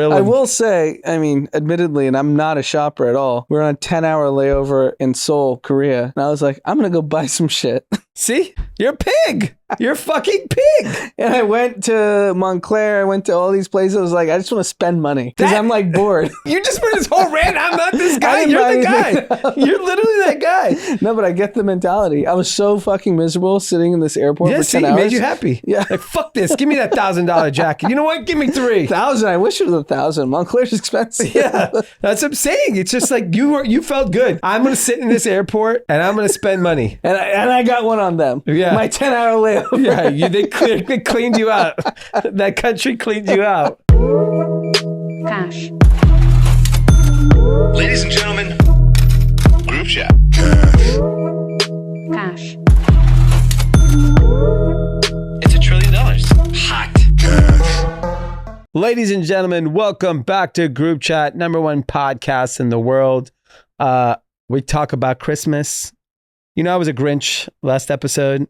I will say, I mean, admittedly, and I'm not a shopper at all, we're on a 10-hour layover in Seoul, Korea. And I was like, I'm going to go buy some shit. See? You're a pig. You're a fucking pig. And I went to Montclair. I went to all these places. I was like, I just want to spend money because I'm like bored. You just put this whole rant. I'm not this guy. You're the guy. You're literally that guy. No, but I get the mentality. I was so fucking miserable sitting in this airport for 10 hours. Made you happy. Yeah. Like, fuck this. Give me that $1,000 jacket. You know what? Give me 3. 1,000. I wish it was 1,000. Montclair's expensive. Yeah. That's what I'm saying. It's just like you felt good. I'm going to sit in this airport and I'm going to spend money. And I got one on them. Yeah. My 10-hour layover. Yeah. They cleaned you out. That country cleaned you out. Cash. Ladies and gentlemen, group chat. Cash. It's $1 trillion. Hot. Ladies and gentlemen, welcome back to Group Chat, #1 podcast in the world. We talk about Christmas. You know, I was a Grinch last episode.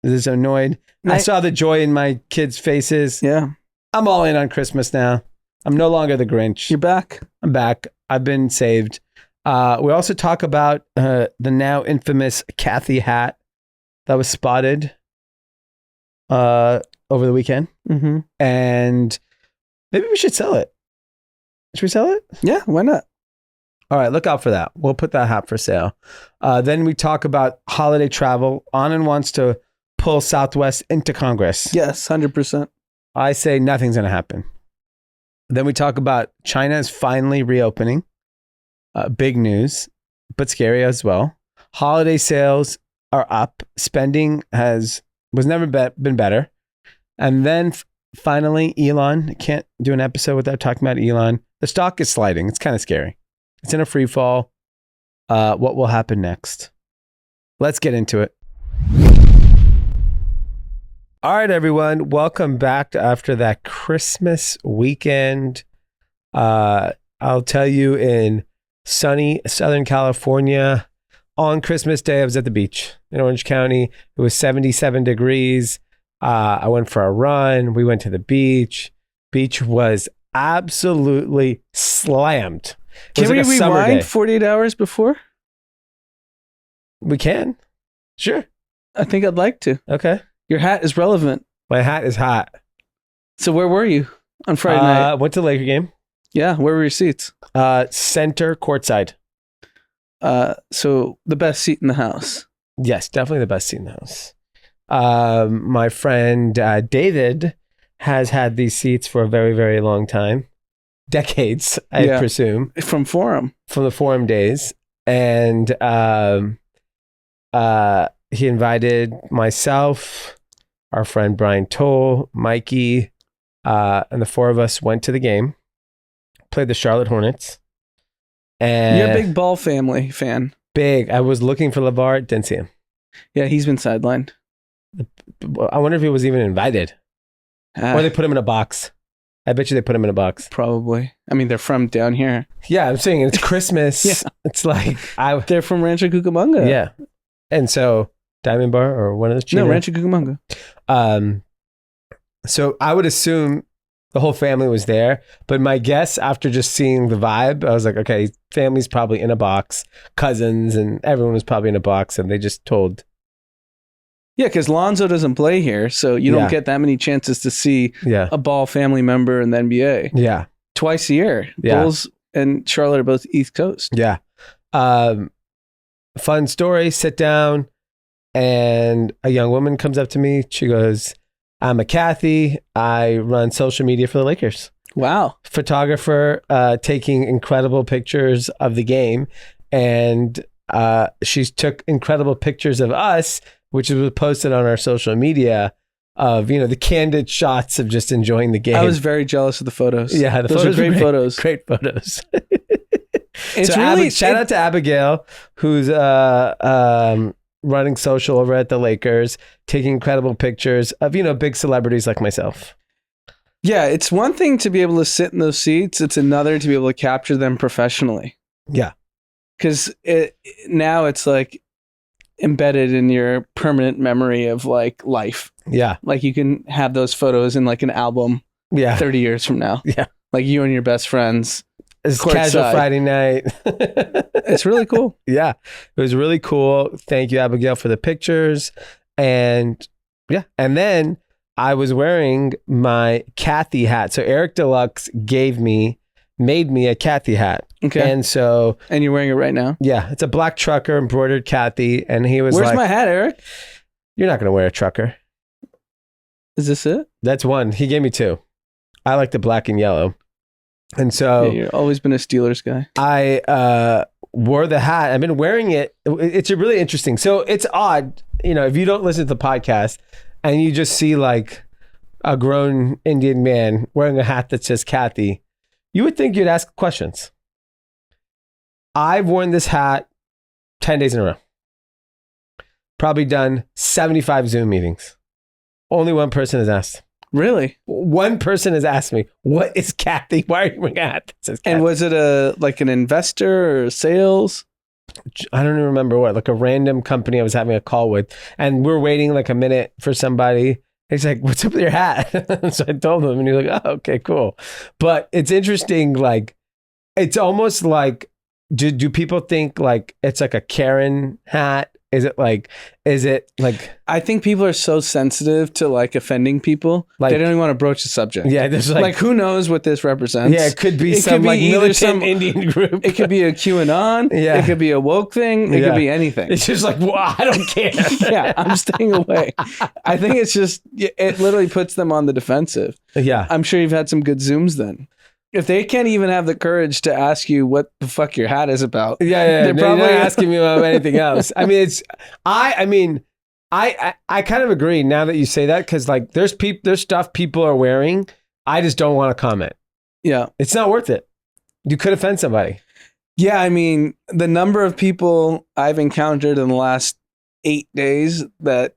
I was annoyed. I saw the joy in my kids' faces. Yeah. I'm all in on Christmas now. I'm no longer the Grinch. You're back. I'm back. I've been saved. We also talk about the now infamous Kathy hat that was spotted over the weekend. Mm-hmm. And maybe we should sell it. Should we sell it? Yeah, why not? All right, look out for that. We'll put that hat for sale. Then we talk about holiday travel. Anand wants to pull Southwest into Congress. Yes, 100%. I say nothing's going to happen. Then we talk about China is finally reopening. Big news, but scary as well. Holiday sales are up. Spending was never been better. And then finally, Elon. Can't do an episode without talking about Elon. The stock is sliding. It's kind of scary. It's in a free fall. What will happen next? Let's get into it. All right, everyone. Welcome back to after that Christmas weekend. I'll tell you, in sunny Southern California, on Christmas Day, I was at the beach in Orange County. It was 77 degrees. I went for a run. We went to the beach. Beach was absolutely slammed. Can we rewind 48 hours before? We can. Sure. I think I'd like to. Okay. Your hat is relevant. My hat is hot. So where were you on Friday night? Went to the Laker game. Yeah, where were your seats? Center courtside. So the best seat in the house. Yes, definitely the best seat in the house. My friend David has had these seats for a very, very long time. Decades, I presume. From the Forum days. And he invited myself, our friend Brian Toll, Mikey, and the 4 of us went to the game, played the Charlotte Hornets. And you're a big Ball family fan. Big. I was looking for LeVar, didn't see him. Yeah, he's been sidelined. I wonder if he was even invited. Or they put him in a box. I bet you they put him in a box. Probably. I mean, they're from down here. Yeah, I'm saying it's Christmas. Yeah. It's like... They're from Rancho Cucamonga. Yeah. And so... Diamond Bar or one of those? No, Rancho Cucamonga. So I would assume the whole family was there, but my guess after just seeing the vibe, I was like, okay, family's probably in a box, cousins and everyone was probably in a box, and they just told. Yeah, because Lonzo doesn't play here, so you don't get that many chances to see a Ball family member in the NBA. Yeah. Twice a year. Yeah. Bulls and Charlotte are both East Coast. Yeah. Fun story, sit down. And a young woman comes up to me. She goes, I'm a Kathy. I run social media for the Lakers. Wow. Photographer, taking incredible pictures of the game. And she took incredible pictures of us, which was posted on our social media of, you know, the candid shots of just enjoying the game. I was very jealous of the photos. Yeah, those are great photos. Great photos. It's so really... shout out to Abigail, who's... running social over at the Lakers, taking incredible pictures of, you know, big celebrities like myself. Yeah, it's one thing to be able to sit in those seats. It's another to be able to capture them professionally. Yeah. Because now it's like embedded in your permanent memory of like life. Yeah. Like you can have those photos in like an album 30 years from now. Yeah. like you and your best friends. It's Courtside. casual Friday night. It's really cool. Yeah, it was really cool. Thank you, Abigail, for the pictures. And yeah, and then I was wearing my Kathy hat. So Eric Deluxe made me a Kathy hat. Okay. And so, And you're wearing it right now? yeah, it's a black trucker embroidered Kathy. And he was Where's like, my hat, Eric? you're not going to wear a trucker. Is this it? That's one. He gave me two. I like the black and yellow. And so Yeah, you've always been a Steelers guy. I wore the hat. I've been wearing it. It's a really interesting. So it's odd, if you don't listen to the podcast and you just see like a grown Indian man wearing a hat that says Kathy, you would think you'd ask questions. I've worn this hat 10 days in a row. Probably done 75 Zoom meetings. Only one person has asked. Really? One person has asked me, what is Kathy? Why are you wearing a hat that says Kathy? And was it like an investor or sales? I don't even remember what, like a random company I was having a call with. And we're waiting like a minute for somebody. He's like, what's up with your hat? So I told him and he's like, oh, okay, cool. But it's interesting. Like, it's almost like, do people think like it's like a Karen hat? Is it like I think people are so sensitive to like offending people. Like- They don't even want to broach the subject. yeah, there's Like who knows what this represents? yeah, it could be It some could be like either militant some- Indian group. It could be a QAnon. Yeah. It could be a woke thing. It Yeah. could be anything. It's just like, well, I don't care. Yeah, I'm staying away. I think it's just, it literally puts them on the defensive. Yeah. I'm sure you've had some good Zooms then. If they can't even have the courage to ask you what the fuck your hat is about. Yeah. They're No, probably you're not asking me about anything else. I mean, I kind of agree now that you say that, because like there's stuff people are wearing. I just don't want to comment. Yeah. It's not worth it. You could offend somebody. Yeah, I mean, the number of people I've encountered in the last 8 days that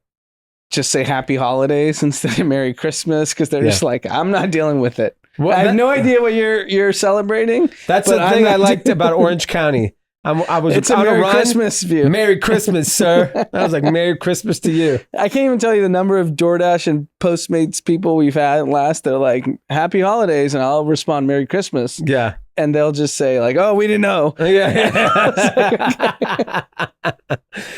just say happy holidays instead of Merry Christmas because they're just like, I'm not dealing with it. Well, I have no idea what you're celebrating. That's but the I'm thing I not liked doing- about Orange County. I was It's a on Merry run. Christmas view. Merry Christmas, sir. I was like, Merry Christmas to you. I can't even tell you the number of DoorDash and Postmates people we've had last. They're like, happy holidays. And I'll respond, Merry Christmas. Yeah. And they'll just say like, oh, we didn't know. Yeah.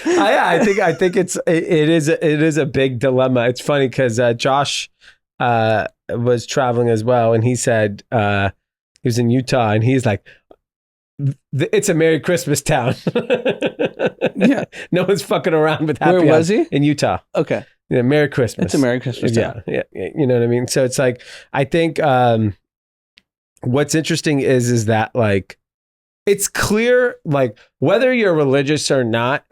I think it is a big dilemma. It's funny because Josh was traveling as well, and he said he was in Utah, and he's like, it's a Merry Christmas town. Yeah. No one's fucking around with happy. Where was he? In Utah. Okay. Yeah, Merry Christmas. It's a Merry Christmas town. Yeah. You know what I mean? So it's like, I think what's interesting is that like, it's clear, like whether you're religious or not,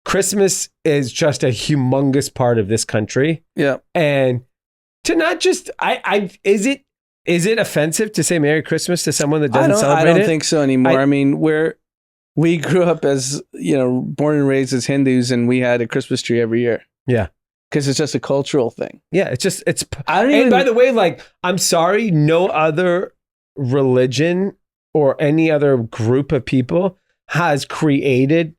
Christmas is just a humongous part of this country. Yeah. And to not just, is it offensive to say Merry Christmas to someone that doesn't celebrate I don't it? think so anymore. I mean, we grew up as, born and raised as Hindus, and we had a Christmas tree every year. Yeah. Because it's just a cultural thing. Yeah. It's I don't and even, by the way, like, I'm sorry, no other religion or any other group of people has created,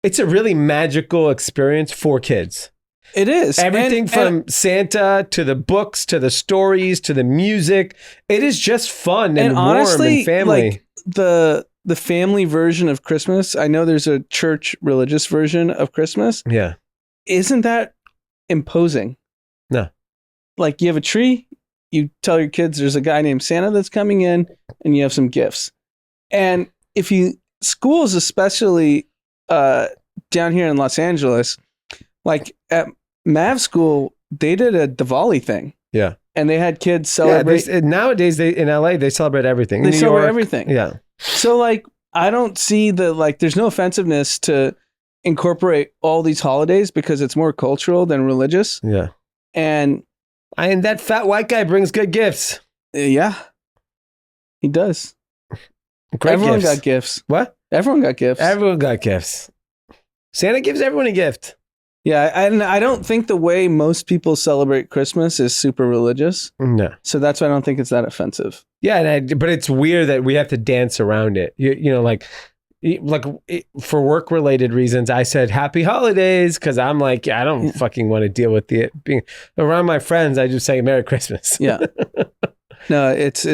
it's a really magical experience for kids. it is. Everything from Santa to the books to the stories to the music. It is just fun and warm honestly, and family. like the family version of Christmas, I know there's a church religious version of Christmas. Yeah. Isn't that imposing? No. Like you have a tree, you tell your kids there's a guy named Santa that's coming in, and you have some gifts. And if schools, especially down here in Los Angeles, like at Mav school, they did a Diwali thing. Yeah. And they had kids celebrate. Nowadays, in LA, they celebrate everything. They In New celebrate York, everything. Yeah. So like, I don't see there's no offensiveness to incorporate all these holidays because it's more cultural than religious. Yeah. And that fat white guy brings good gifts. yeah, he does. Great Everyone gifts. got gifts. What? Everyone got gifts. Everyone got gifts. Santa gives everyone a gift. Yeah, and I don't think the way most people celebrate Christmas is super religious. No. So that's why I don't think it's that offensive. Yeah, but it's weird that we have to dance around it. Like for work related reasons, I said happy holidays because I'm like, I don't fucking want to deal with being around my friends. I just say Merry Christmas. Yeah. No, it's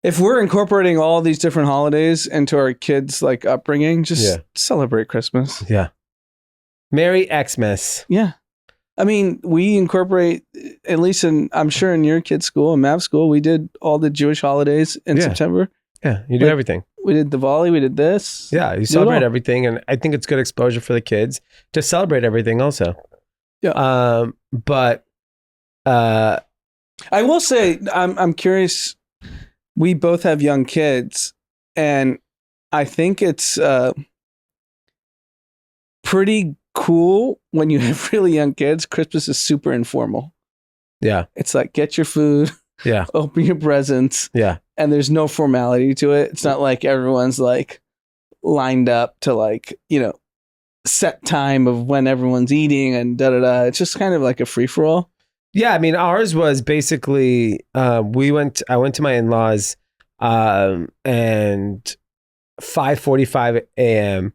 if we're incorporating all these different holidays into our kids' like upbringing, just celebrate Christmas. Yeah. Merry Xmas. Yeah. I mean, we incorporate, at least I'm sure in your kid's school, in Mav's school, we did all the Jewish holidays in September. Yeah, you do everything. We did Diwali, we did this. Yeah, you celebrate everything. And I think it's good exposure for the kids to celebrate everything also. Yeah. But I will say, I'm curious. We both have young kids, and I think it's pretty cool when you have really young kids. Christmas is super informal. Yeah. It's like, get your food. Yeah. Open your presents. Yeah. And there's no formality to it. It's not like everyone's like lined up to like, set time of when everyone's eating and da-da-da. It's just kind of like a free-for-all. Yeah. I mean, ours was basically, I went to my in-laws and 5:45 a.m.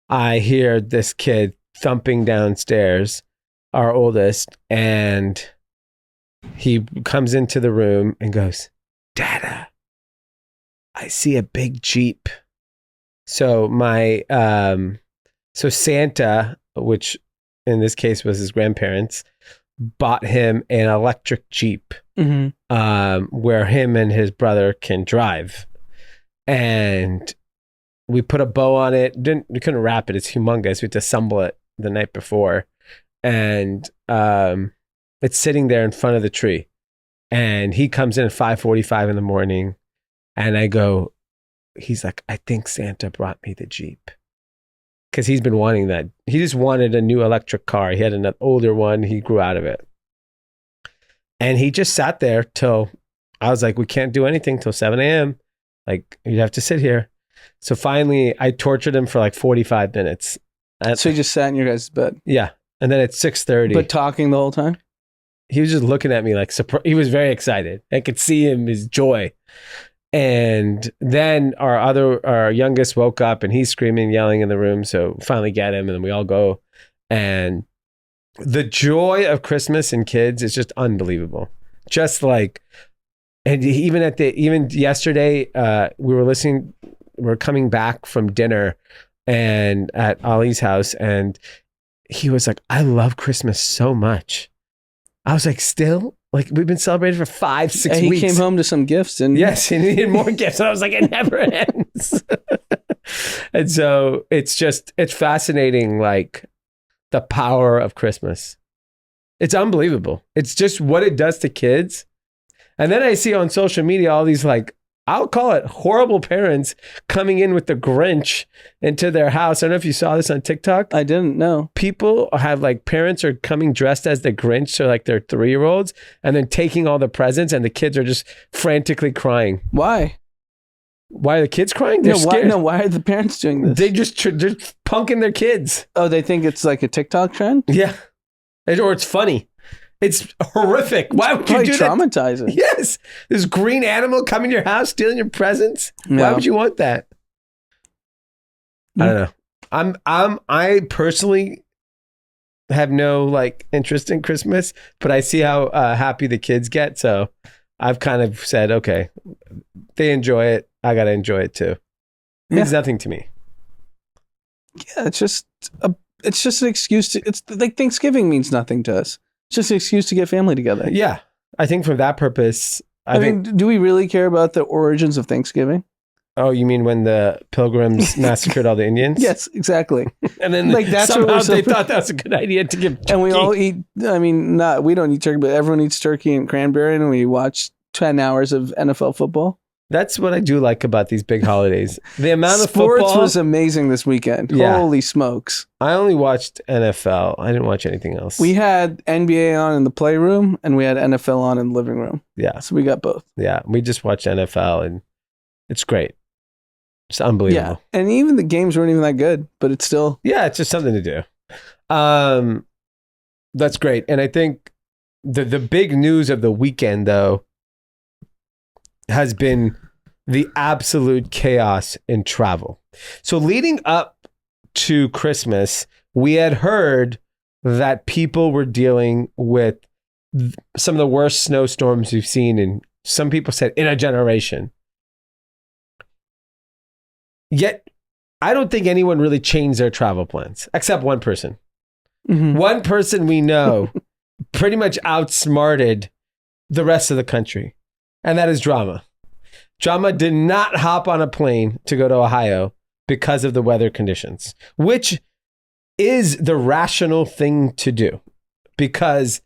I hear this kid thumping downstairs, our oldest, and he comes into the room and goes, "Dada, I see a big Jeep." So so Santa, which in this case was his grandparents, bought him an electric Jeep, where him and his brother can drive. And we put a bow on it. We couldn't wrap it. It's humongous. We had to assemble it the night before. And it's sitting there in front of the tree. And he comes in at 5:45 in the morning. And I go, he's like, "I think Santa brought me the Jeep." Because he's been wanting that. He just wanted a new electric car. He had an older one. He grew out of it. And he just sat there till, I was like, we can't do anything till 7 a.m. Like, you'd have to sit here. So finally, I tortured him for like 45 minutes. So he just sat in your guys' bed? Yeah. And then at 6:30. But talking the whole time? He was just looking at me like, he was very excited. I could see him, his joy. And then our youngest woke up and he's screaming, yelling in the room. So finally get him, and then we all go. And the joy of Christmas and kids is just unbelievable. Just like, and even yesterday, we were coming back from dinner and at Ali's house, and he was like, "I love Christmas so much." I was like, "Still? Like, we've been celebrating for 5-6 weeks." He came home to some gifts, and yes, he needed more gifts. And I was like, it never ends. And so it's fascinating, like the power of Christmas. It's unbelievable. It's just what it does to kids. And then I see on social media all these, like, I'll call it horrible parents coming in with the Grinch into their house. I don't know if you saw this on TikTok. I didn't know. People have, like, parents are coming dressed as the Grinch, so like they're 3-year-olds, and then taking all the presents, and the kids are just frantically crying. Why? Why are the kids crying? They're scared. Why are the parents doing this? They're punking their kids. Oh, they think it's like a TikTok trend? Yeah. Or it's funny. It's horrific. Why would you do that? Traumatizing. Yes. This green animal coming to your house, stealing your presents. No. Why would you want that? I don't know. I personally have no like interest in Christmas, but I see how happy the kids get. So I've kind of said, okay, they enjoy it. I got to enjoy it too. It means nothing to me. Yeah, it's just an excuse to. It's like Thanksgiving means nothing to us. It's just an excuse to get family together. Yeah, I think for that purpose. I mean, do we really care about the origins of Thanksgiving? Oh, you mean when the Pilgrims massacred all the Indians? Yes, exactly. And then like that's somehow they thought that was a good idea to give turkey. And we all eat. I mean, we don't eat turkey, but everyone eats turkey and cranberry, and we watch 10 hours of NFL football. That's what I do like about these big holidays. The amount of sports football was amazing this weekend. Yeah. Holy smokes. I only watched NFL. I didn't watch anything else. We had NBA on in the playroom and we had NFL on in the living room. Yeah. So we got both. Yeah. We just watched NFL and it's great. It's unbelievable. Yeah. And even the games weren't even that good, but it's still. Yeah. It's just something to do. That's great. And I think the big news of the weekend, though, has been the absolute chaos in travel. So leading up to Christmas, we had heard that people were dealing with some of the worst snowstorms we've seen in, some people said, in a generation. Yet, I don't think anyone really changed their travel plans, except one person. Mhm. One person we know pretty much outsmarted the rest of the country, and that is Drama. Drama did not hop on a plane to go to Ohio because of the weather conditions, which is the rational thing to do. Because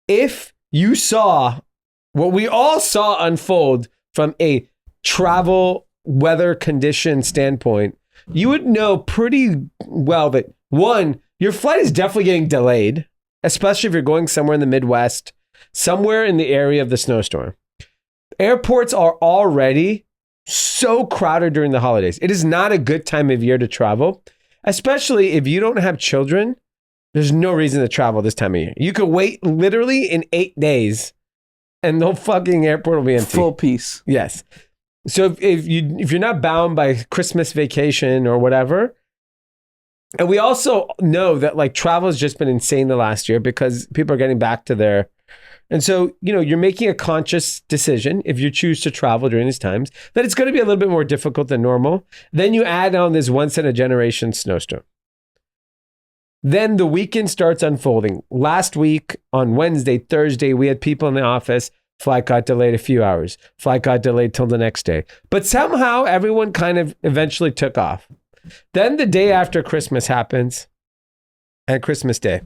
if you saw what we all saw unfold from a travel weather condition standpoint, you would know pretty well that, one, your flight is definitely getting delayed, especially if you're going somewhere in the Midwest, somewhere in the area of the snowstorm. Airports are already so crowded during the holidays. It is not a good time of year to travel, especially if you don't have children. There's no reason to travel this time of year. You could wait literally in 8 days and the whole fucking airport will be empty. Full peace. Yes. So if you're not bound by Christmas vacation or whatever, and we also know that like travel has just been insane the last year because people are getting back to their, and so, you know, you're making a conscious decision if you choose to travel during these times that it's going to be a little bit more difficult than normal. Then you add on this once in a generation snowstorm. Then the weekend starts unfolding. Last week on Wednesday, Thursday, we had people in the office. Flight got delayed a few hours. Flight got delayed till the next day. But somehow everyone kind of eventually took off. Then the day after Christmas happens, and Christmas Day,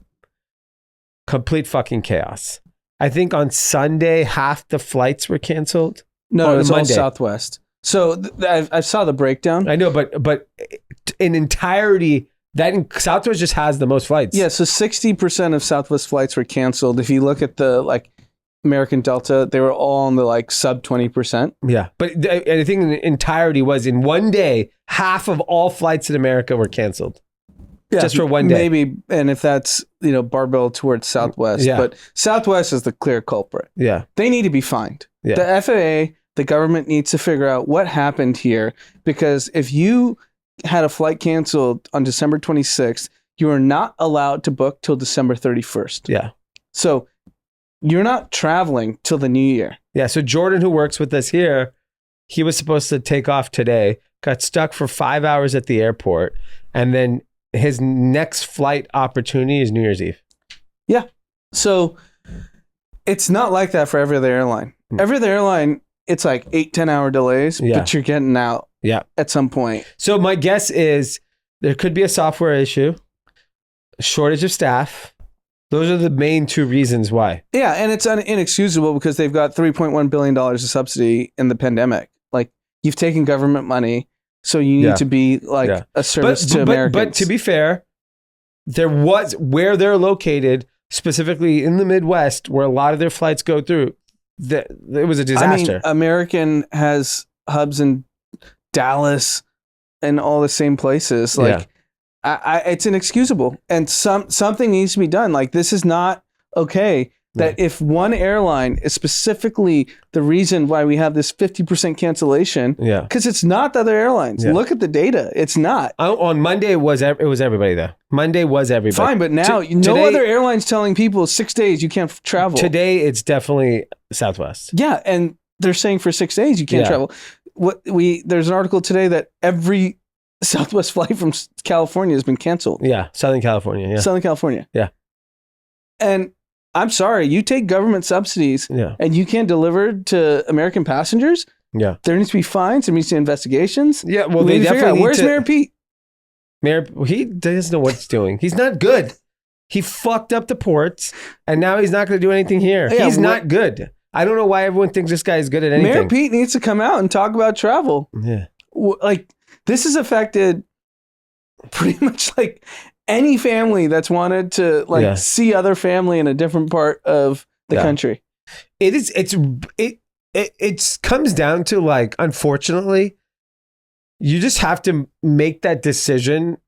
complete fucking chaos. I think on Sunday, half the flights were canceled. No, it's all Monday. Southwest. So I saw the breakdown. I know, but in entirety, Southwest just has the most flights. Yeah, so 60% of Southwest flights were canceled. If you look at the like American Delta, they were all on the like sub 20%. Yeah, but I think in entirety was in one day, half of all flights in America were canceled. Yeah, just for one day. Maybe, and if that's, you know, barbell towards Southwest. Yeah. But Southwest is the clear culprit. Yeah. They need to be fined. Yeah. The FAA, the government needs to figure out what happened here, because if you had a flight canceled on December 26th, you are not allowed to book till December 31st. Yeah. So you're not traveling till the new year. Yeah. So Jordan, who works with us here, he was supposed to take off today, got stuck for 5 hours at the airport, and then his next flight opportunity is New Year's Eve. Yeah. So it's not like that for every other airline. Every other airline, it's like 8-10 hour delays, Yeah. but you're getting out Yeah. at some point. So my guess is there could be a software issue, a shortage of staff. Those are the main two reasons why. Yeah, and it's inexcusable because they've got $3.1 billion of subsidy in the pandemic. Like, you've taken government money, so you need Yeah. to be like Yeah. a service to Americans. But to be fair, there was, where they're located, specifically in the Midwest, where a lot of their flights go through, it was a disaster. I mean, American has hubs in Dallas and all the same places. Like, it's inexcusable, and something needs to be done. Like, this is not okay. That if one airline is specifically the reason why we have this 50% cancellation, because it's not the other airlines. Yeah. Look at the data; it's not. On Monday it was everybody though. Monday was everybody. Fine, but now no today, other airline's telling people 6 days you can't travel. Today it's definitely Southwest. Yeah, and they're saying for 6 days you can't travel. There's an article today that every Southwest flight from California has been canceled. Yeah, Southern California. Yeah, Southern California. Yeah, and I'm sorry, you take government subsidies and you can't deliver to American passengers. Yeah, there needs to be fines. There needs to be investigations. Yeah, well, they definitely where's Mayor Pete? He doesn't know what he's doing. He's not good. He fucked up the ports, and now he's not going to do anything here. Yeah, he's not good. I don't know why everyone thinks this guy is good at anything. Mayor Pete needs to come out and talk about travel. Yeah, like this has affected pretty much like any family that's wanted to like see other family in a different part of the country. It comes down to, like, unfortunately, you just have to make that decision.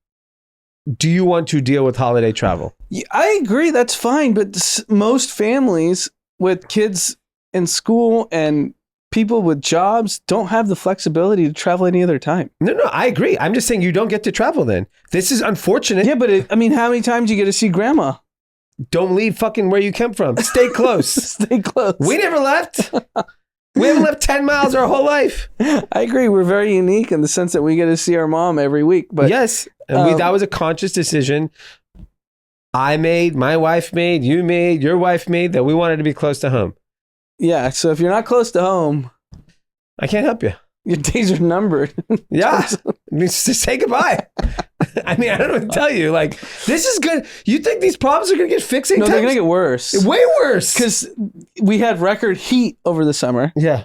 Do you want to deal with holiday travel? Yeah, I agree. That's fine. But most families with kids in school and people with jobs don't have the flexibility to travel any other time. No, I agree. I'm just saying you don't get to travel then. This is unfortunate. Yeah, but I mean, how many times do you get to see grandma? don't leave fucking where you came from. Stay close. Stay close. We never left. We haven't left 10 miles our whole life. I agree. We're very unique in the sense that we get to see our mom every week. But yes. And that was a conscious decision I made, my wife made, you made, your wife made, that we wanted to be close to home. Yeah. So if you're not close to home, I can't help you. your days are numbered. Yeah. Just say goodbye. I mean, I don't know what to tell you. Like, this is good. You think these problems are going to get fixed? No, they're going to get worse. Way worse. Because we had record heat over the summer. Yeah.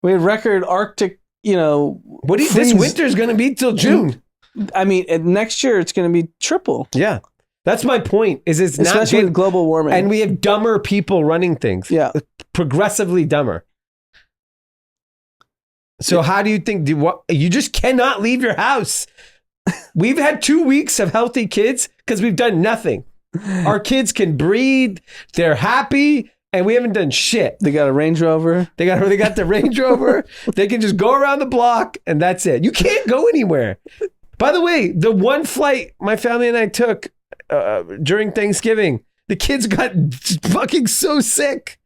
We had record Arctic, What do you, this freeze. winter's going to be till June. I mean, next year it's going to be triple. Yeah. That's my point. Is it's Especially not getting, with global warming. and we have dumber people running things. Yeah. Progressively dumber. So how do you think, you just cannot leave your house. We've had 2 weeks of healthy kids because we've done nothing. Our kids can breathe. They're happy. And we haven't done shit. They got a Range Rover. They got the Range Rover. They can just go around the block and that's it. You can't go anywhere. By the way, the one flight my family and I took during Thanksgiving, the kids got fucking so sick.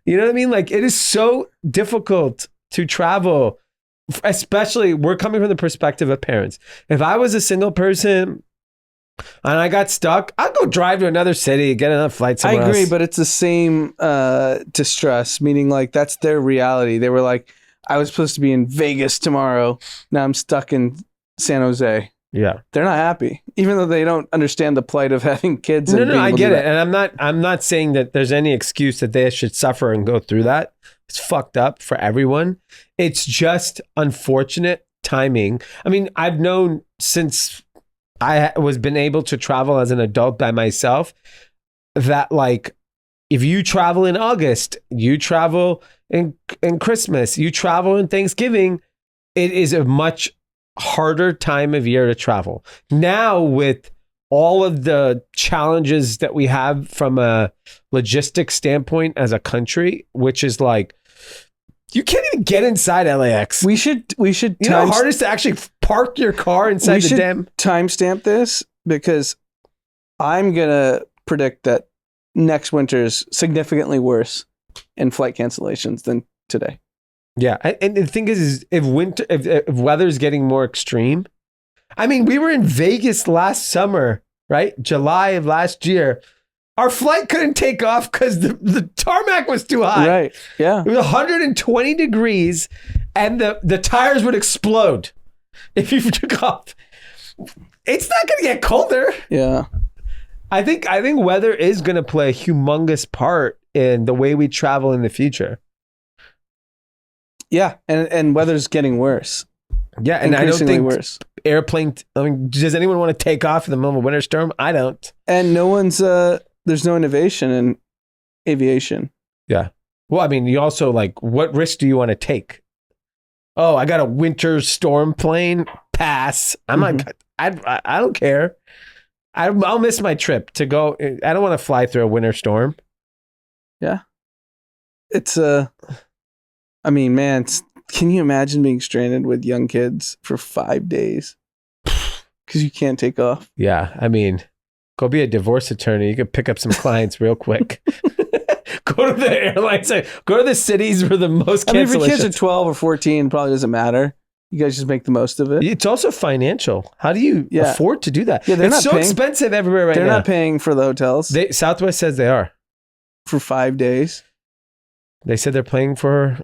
You know what I mean? Like, it is so difficult to travel, especially we're coming from the perspective of parents. If I was a single person and I got stuck, I'd go drive to another city, get another flight somewhere I agree, else. but it's the same distress, meaning like that's their reality. They were like, I was supposed to be in Vegas tomorrow. Now I'm stuck in San Jose. Yeah. They're not happy, even though they don't understand the plight of having kids. No, and being I able to get do it. And I'm not saying that there's any excuse that they should suffer and go through that. It's fucked up for everyone. It's just unfortunate timing. I mean, I've known since I was been able to travel as an adult by myself that, like, if you travel in August, you travel in Christmas, you travel in Thanksgiving, it is a much harder time of year to travel. Now, with all of the challenges that we have from a logistics standpoint as a country, which is like, you can't even get inside LAX. We should. You know how hard it is to actually park your car inside the damn. Timestamp this because I'm gonna predict that next winter is significantly worse in flight cancellations than today. Yeah, and the thing is if weather's getting more extreme. I mean, we were in Vegas last summer, right? July of last year. Our flight couldn't take off because the tarmac was too high. Right. Yeah. It was 120 degrees and the tires would explode if you took off. It's not going to get colder. Yeah. I think weather is going to play a humongous part in the way we travel in the future. Yeah. And weather's getting worse. Yeah. And I don't think worse. does anyone want to take off in the middle of a winter storm? I don't. And no one's, there's no innovation in aviation. Yeah. Well, I mean, you also like, what risk do you want to take? Oh, I got a winter storm plane. Pass. I'm not. I don't care. I'll miss my trip to go. I don't want to fly through a winter storm. Yeah. It's I mean, man, can you imagine being stranded with young kids for 5 days because you can't take off? Yeah. I mean, go be a divorce attorney. You can pick up some clients real quick. Go to the airlines. Go to the cities where the most cancellations. I mean, if your kids are 12 or 14, it probably doesn't matter. You guys just make the most of it. It's also financial. How do you afford to do that? Yeah, it's so expensive everywhere right now. They're not paying for the hotels. Southwest says they are. For 5 days. They said they're paying for...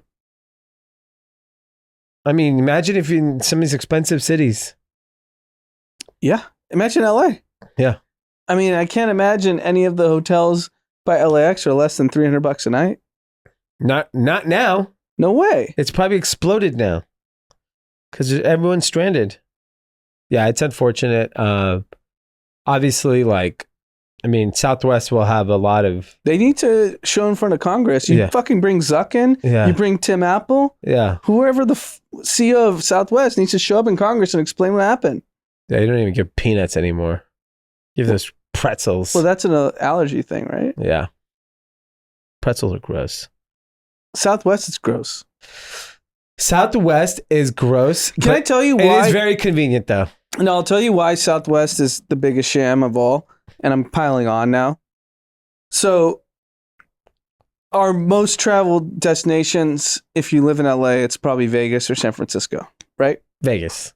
I mean, imagine if in some of these expensive cities. Yeah. Imagine LA. Yeah. I mean, I can't imagine any of the hotels by LAX are less than $300 a night. Not now. No way. It's probably exploded now. Because everyone's stranded. Yeah, it's unfortunate. Obviously, like, I mean, Southwest will have a lot of... They need to show in front of Congress. You fucking bring Zuck in. Yeah. You bring Tim Apple. Yeah. Whoever the CEO of Southwest needs to show up in Congress and explain what happened. Yeah, you don't even give peanuts anymore. Give those pretzels. Well, that's an allergy thing, right? Yeah. Pretzels are gross. Southwest is gross. Southwest is gross. Can I tell you why? It is very convenient, though. No, I'll tell you why Southwest is the biggest sham of all. And I'm piling on now. So our most traveled destinations, if you live in LA, it's probably Vegas or San Francisco, right? Vegas.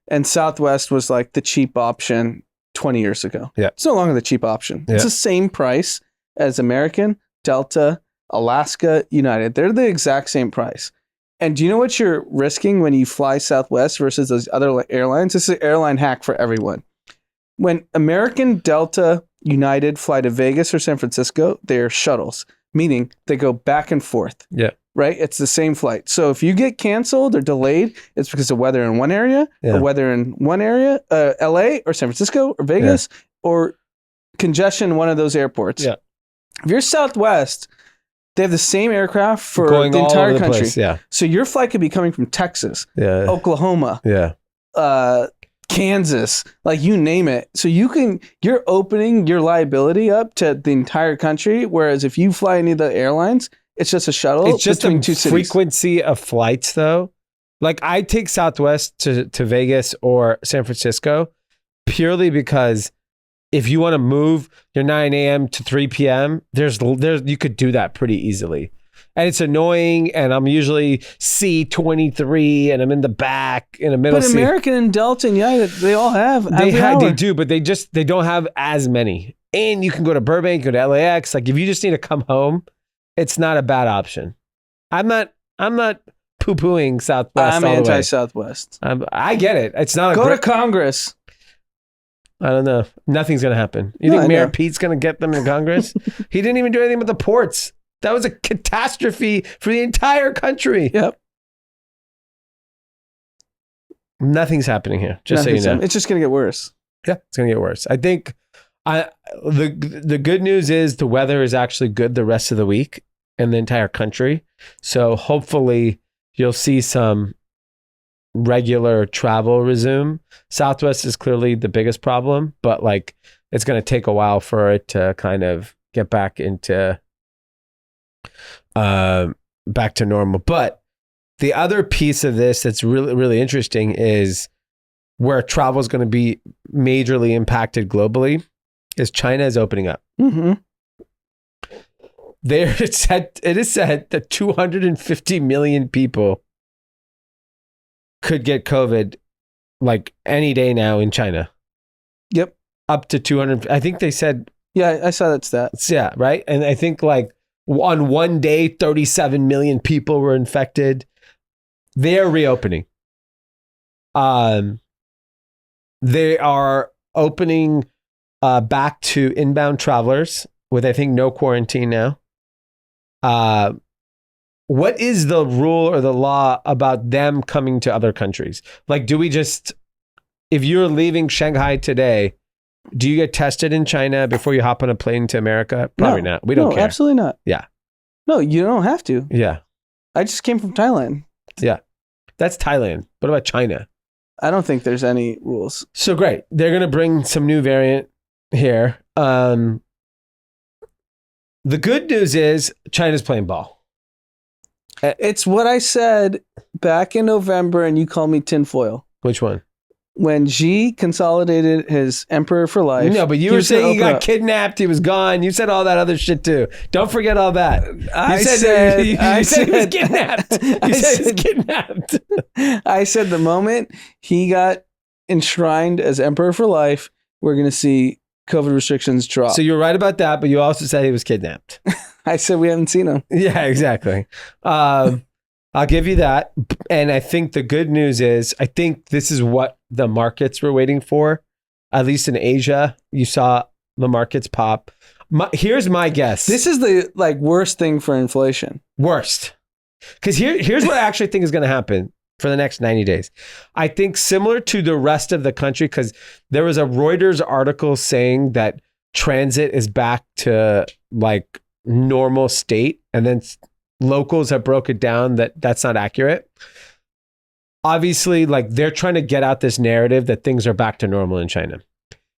And Southwest was like the cheap option 20 years ago. Yeah. It's no longer the cheap option. Yeah. It's the same price as American, Delta, Alaska, United. They're the exact same price. And do you know what you're risking when you fly Southwest versus those other airlines? This is an airline hack for everyone. When American, Delta, United fly to Vegas or San Francisco, they're shuttles, meaning they go back and forth. Yeah. Right? It's the same flight. So if you get canceled or delayed, it's because of weather in one area or weather in one area, LA or San Francisco or Vegas or congestion in one of those airports. Yeah. If you're Southwest, they have the same aircraft for Going the all entire over the country. place, yeah. So your flight could be coming from Texas, Oklahoma, Kansas, like you name it. So you're opening your liability up to the entire country. Whereas if you fly any of the airlines, it's just a shuttle. It's just between a two cities. frequency of flights, though. Like I take Southwest to Vegas or San Francisco purely because if you want to move your 9 a.m. to 3 p.m., there's you could do that pretty easily. And it's annoying, and I'm usually C23, and I'm in the back in the middle. But American and Delta and United, they all have. They do, but they don't have as many. And you can go to Burbank, go to LAX. Like if you just need to come home, it's not a bad option. I'm not poo-pooing Southwest. I'm anti-Southwest. I get it. It's not go to Congress. I don't know. Nothing's gonna happen. You think Mayor Pete's gonna get them in Congress? He didn't even do anything with the ports. That was a catastrophe for the entire country. Yep. Nothing's happening here. Just so you know, it's just gonna get worse. Yeah, it's gonna get worse. I think. The good news is the weather is actually good the rest of the week in the entire country. So hopefully you'll see some regular travel resume. Southwest is clearly the biggest problem, but like it's going to take a while for it to kind of get back into back to normal. But the other piece of this that's really, really interesting is where travel is going to be majorly impacted globally is China is opening up. Mm-hmm. It is said that 250 million people could get COVID like any day now in China. Yep. Up to 200. I think they said. Yeah, I saw that stat. Yeah, right. And I think like on one day, 37 million people were infected. They're reopening. They are opening back to inbound travelers with, I think, no quarantine now. What is the rule or the law about them coming to other countries? Like, do we just, if you're leaving Shanghai today, do you get tested in China before you hop on a plane to America? Probably not. We don't care. Absolutely not. Yeah. No, you don't have to. Yeah. I just came from Thailand. Yeah. That's Thailand. What about China? I don't think there's any rules. So great. They're going to bring some new variant here. The good news is China's playing ball. It's what I said back in November, and you called me tinfoil. Which one? When Xi consolidated his emperor for life. No, but you were saying he got kidnapped. He was gone. You said all that other shit too. Don't forget all that. I said he was kidnapped. You said he was kidnapped. I said the moment he got enshrined as emperor for life, we're going to see COVID restrictions drop. So you were right about that, but you also said he was kidnapped. I said we haven't seen him. Yeah, exactly. I'll give you that. And I think the good news is, I think this is what the markets were waiting for. At least in Asia, you saw the markets pop. Here's my guess. This is the worst thing for inflation. Worst. Because here's what I actually think is going to happen for the next 90 days. I think similar to the rest of the country, because there was a Reuters article saying that transit is back to like normal state, and then locals have broke it down that that's not accurate. Obviously, like they're trying to get out this narrative that things are back to normal in China.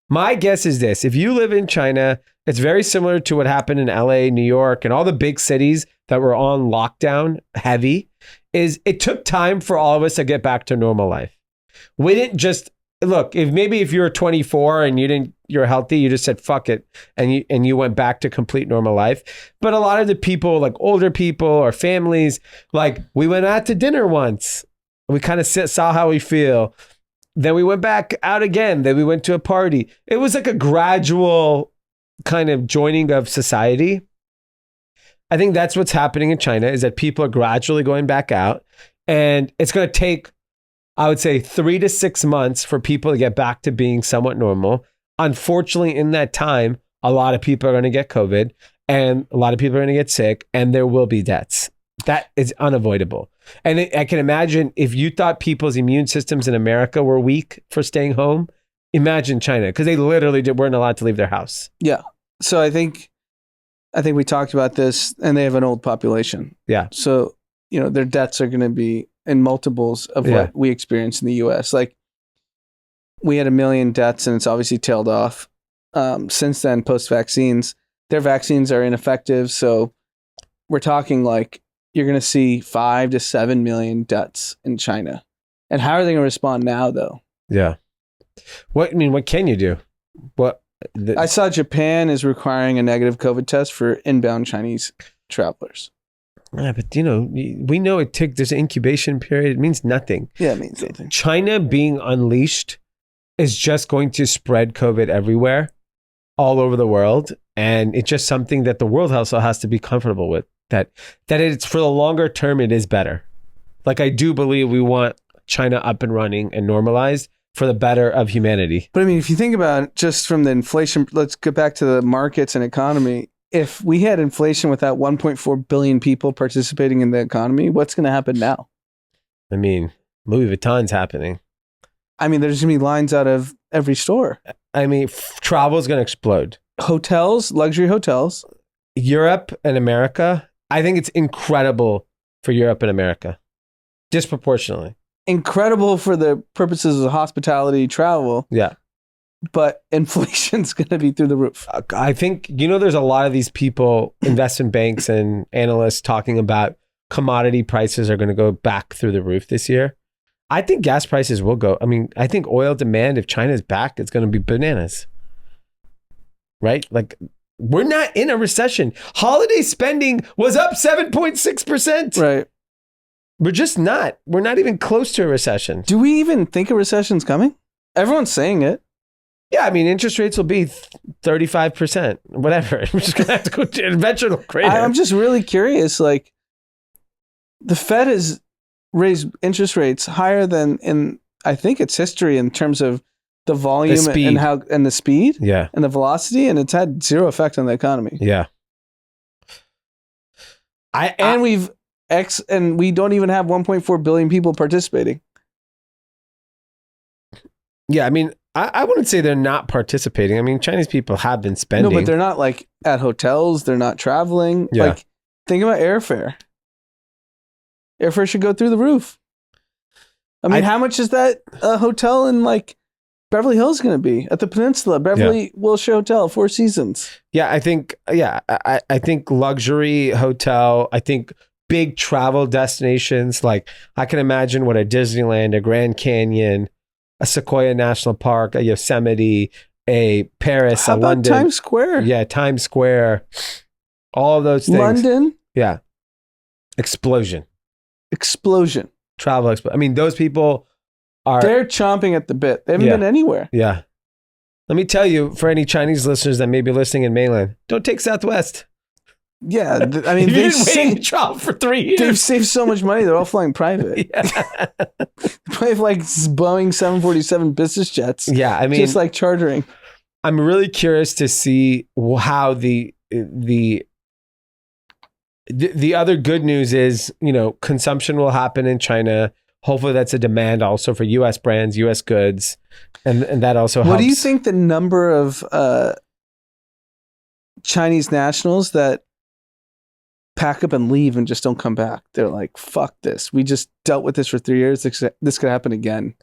My guess is this: if you live in China, it's very similar to what happened in LA, New York, and all the big cities that were on lockdown heavy. Is it took time for all of us to get back to normal life. We didn't just look, if you were 24 and you you're healthy, you just said fuck it, and you went back to complete normal life. But a lot of the people, like older people or families, like we went out to dinner once, we kind of saw how we feel, then we went back out again, then we went to a party. It was like a gradual kind of joining of society. I think that's what's happening in China, is that people are gradually going back out, and it's going to take, I would say, 3 to 6 months for people to get back to being somewhat normal. Unfortunately, in that time, a lot of people are going to get COVID, and a lot of people are going to get sick, and there will be deaths. That is unavoidable. And I can imagine if you thought people's immune systems in America were weak for staying home, imagine China, because they literally weren't allowed to leave their house. Yeah. So I think we talked about this, and they have an old population. Yeah. So, their deaths are going to be in multiples of what we experience in the US. Like, we had 1 million deaths, and it's obviously tailed off. Since then, post-vaccines, their vaccines are ineffective. So we're talking like you're going to see 5 to 7 million deaths in China. And how are they going to respond now, though? Yeah. What can you do? I saw Japan is requiring a negative COVID test for inbound Chinese travelers. Yeah, but we know there's an incubation period. It means nothing. Yeah, it means nothing. China being unleashed is just going to spread COVID everywhere, all over the world. And it's just something that the world also has to be comfortable with, that it's, for the longer term, it is better. Like, I do believe we want China up and running and normalized for the better of humanity. But I mean, if you think about it, just from the inflation, let's get back to the markets and economy. If we had inflation without 1.4 billion people participating in the economy, what's going to happen now? I mean, Louis Vuitton's happening. I mean, there's going to be lines out of every store. I mean, travel is going to explode. Hotels, luxury hotels. Europe and America, I think it's incredible for Europe and America. Disproportionately. Incredible for the purposes of hospitality travel. Yeah. But inflation's going to be through the roof. I think, there's a lot of these people, investment banks and analysts, talking about commodity prices are going to go back through the roof this year. I think gas prices will go. I mean, I think oil demand, if China's back, it's going to be bananas. Right? Like, we're not in a recession. Holiday spending was up 7.6%. Right. We're just not. We're not even close to a recession. Do we even think a recession's coming? Everyone's saying it. Yeah, I mean, interest rates will be 35%, whatever. We're just going to have to go to eventual crater. I'm just really curious. Like, the Fed has raised interest rates higher than in, I think, its history in terms of the volume and the speed, yeah, and the velocity, and it's had zero effect on the economy. Yeah. We don't even have 1.4 billion people participating. Yeah, I mean, I wouldn't say they're not participating. I mean, Chinese people have been spending. No, but they're not like at hotels. They're not traveling. Yeah. Like, think about airfare. Airfare should go through the roof. I mean, how much is that hotel in like Beverly Hills going to be at the Peninsula? Beverly Wilshire Hotel, 4 Seasons. Yeah, I think. Yeah, I think luxury hotel. I think big travel destinations. Like, I can imagine what a Disneyland, a Grand Canyon, a Sequoia National Park, a Yosemite, a Paris, How a about London. Times Square? Yeah, Times Square. All of those things. London. Yeah. Explosion. Travel. I mean, those people they're chomping at the bit. They haven't been anywhere. Yeah. Let me tell you, for any Chinese listeners that may be listening in mainland, don't take Southwest. Yeah. I mean, they've waiting to travel for 3 years. They've saved so much money. They're all flying private. Yeah. They have like Boeing 747 business jets. Yeah. I mean, just like chartering. I'm really curious to see how the other good news is, consumption will happen in China. Hopefully that's a demand also for U.S. brands, U.S. goods. And that also helps. What do you think the number of Chinese nationals that pack up and leave and just don't come back? They're like, fuck this. We just dealt with this for 3 years. This could happen again.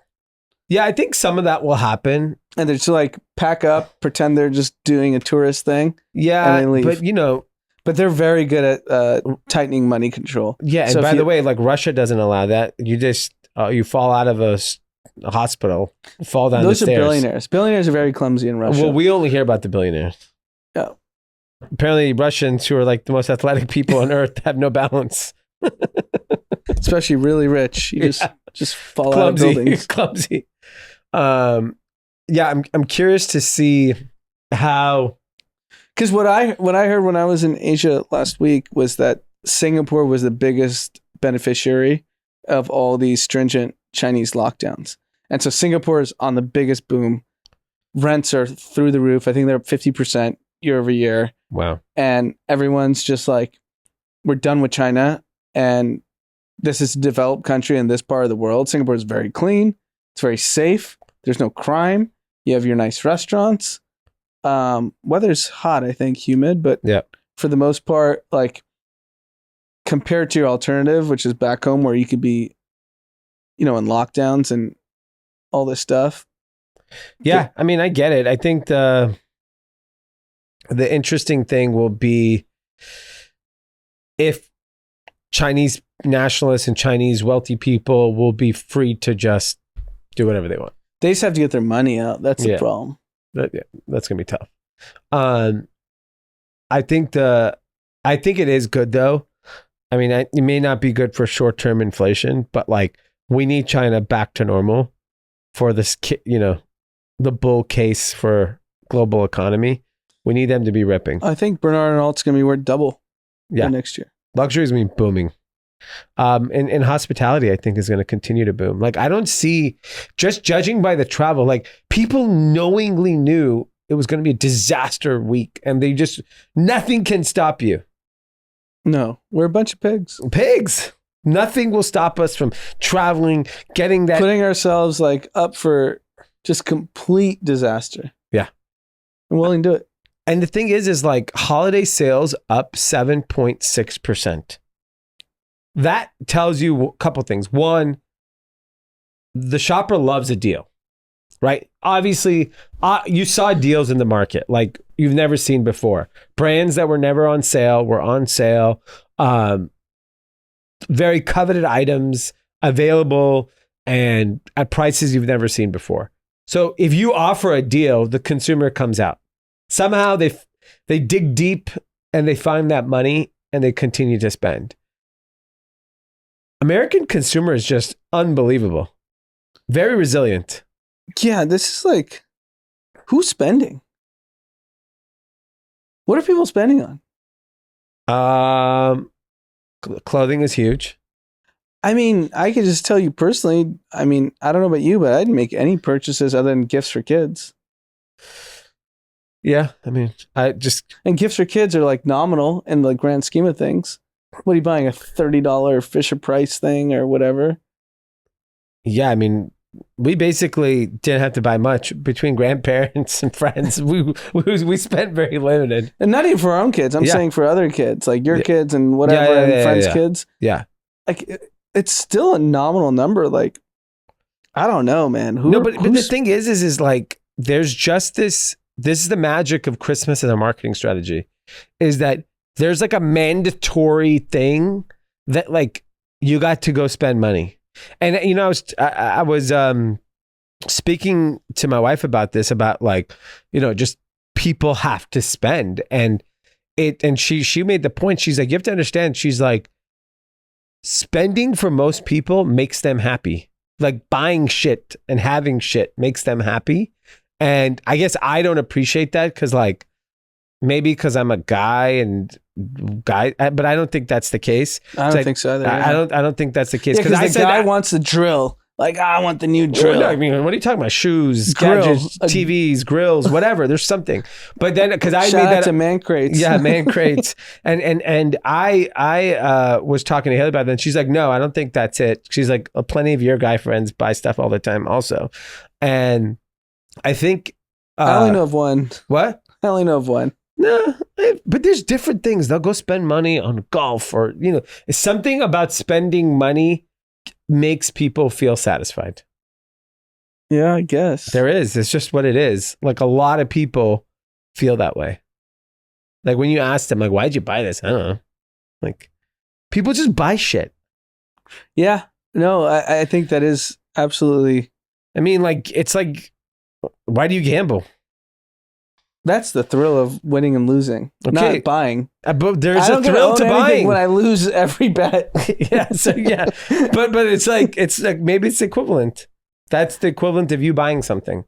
Yeah, I think some of that will happen. And they're just like, pack up, pretend they're just doing a tourist thing. Yeah, and then leave. But they're very good at tightening money control. Yeah, and by the way, like Russia doesn't allow that. You just you fall out of a a hospital, fall down Those the are stairs. billionaires. Billionaires are very clumsy in Russia. Well, we only hear about the billionaires. Yeah. Apparently, Russians, who are like the most athletic people on earth, have no balance. Especially really rich. You just fall out of Clumsy, buildings. clumsy. Yeah, I'm curious to see how. Because what I heard when I was in Asia last week was that Singapore was the biggest beneficiary of all these stringent Chinese lockdowns. And so Singapore is on the biggest boom. Rents are through the roof. I think they're up 50% year over year. Wow. And everyone's just like, we're done with China. And this is a developed country in this part of the world. Singapore is very clean. It's very safe. There's no crime. You have your nice restaurants. Weather's hot, I think, humid, but yeah, for the most part, like compared to your alternative, which is back home where you could be, in lockdowns and all this stuff. Yeah, I mean, I get it. I think the interesting thing will be if Chinese nationalists and Chinese wealthy people will be free to just do whatever they want. They just have to get their money out. That's the problem. That's gonna be tough. I think it is good though. I mean, it may not be good for short-term inflation, but like we need China back to normal for this, the bull case for global economy. We need them to be ripping. I think Bernard and Alt's going to be worth double next year. Luxury is going to be booming. And hospitality, I think, is going to continue to boom. Like, I don't see, just judging by the travel, like people knowingly knew it was going to be a disaster week and nothing can stop you. No, we're a bunch of pigs. Pigs. Nothing will stop us from traveling, getting that. Putting ourselves like up for just complete disaster. Yeah. I'm willing to do it. And the thing is like holiday sales up 7.6%. That tells you a couple things. One, the shopper loves a deal, right? Obviously, you saw deals in the market like you've never seen before. Brands that were never on sale were on sale. Very coveted items available and at prices you've never seen before. So if you offer a deal, the consumer comes out. Somehow they dig deep and they find that money and they continue to spend. American consumer is just unbelievable. Very resilient. Yeah, this is like, who's spending? What are people spending on? Clothing is huge. I mean, I could just tell you personally, I mean, I don't know about you, but I didn't make any purchases other than gifts for kids. Yeah, I mean, And gifts for kids are like nominal in the grand scheme of things. What are you buying, a $30 Fisher Price thing or whatever? Yeah, I mean, we basically didn't have to buy much between grandparents and friends. We spent very limited. And not even for our own kids. I'm saying for other kids, like your kids and whatever, and friends' kids. Yeah. Like, it's still a nominal number. Like, I don't know, man. But the thing is like, there's just this is the magic of Christmas as a marketing strategy, is that there's like a mandatory thing that like you got to go spend money. And I was speaking to my wife about this, about like, just people have to spend, and she made the point. She's like, you have to understand. She's like, spending for most people makes them happy. Like buying shit and having shit makes them happy. And I guess I don't appreciate that because like maybe because I'm a guy, but I don't think that's the case. I don't think so either. I don't think that's the case. Because the guy wants the drill. Like, I want the new drill. I mean, what are you talking about? Shoes, Grill. gadgets, TVs, grills, whatever. There's something. But then, because I Shout made out that to man crates. Yeah, man crates. And I was talking to Haley about that, and she's like, no, I don't think that's it. She's like, plenty of your guy friends buy stuff all the time, also. And I think I only know of one. What? I only know of one. No, but there's different things. They'll go spend money on golf, or it's something about spending money makes people feel satisfied. Yeah, I guess. There is. It's just what it is. Like a lot of people feel that way. Like when you ask them, like, why'd you buy this? I don't know. Like people just buy shit. Yeah. No, I think that is absolutely I mean, like, it's like, why do you gamble? That's the thrill of winning and losing, Okay. not buying. But there's I a don't get to thrill own to anything buying. when I lose every bet. Yeah. So yeah, but it's like maybe it's equivalent. That's the equivalent of you buying something.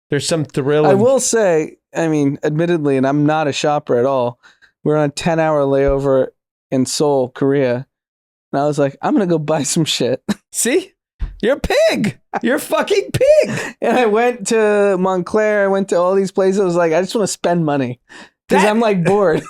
There's some thrill. I of, will say, I mean, admittedly, and I'm not a shopper at all. We're on a 10-hour layover in Seoul, Korea, and I was like, I'm gonna go buy some shit. See, you're a pig. You're a fucking pig. And I went to Montclair. I went to all these places. I was like, I just want to spend money because That- I'm like bored.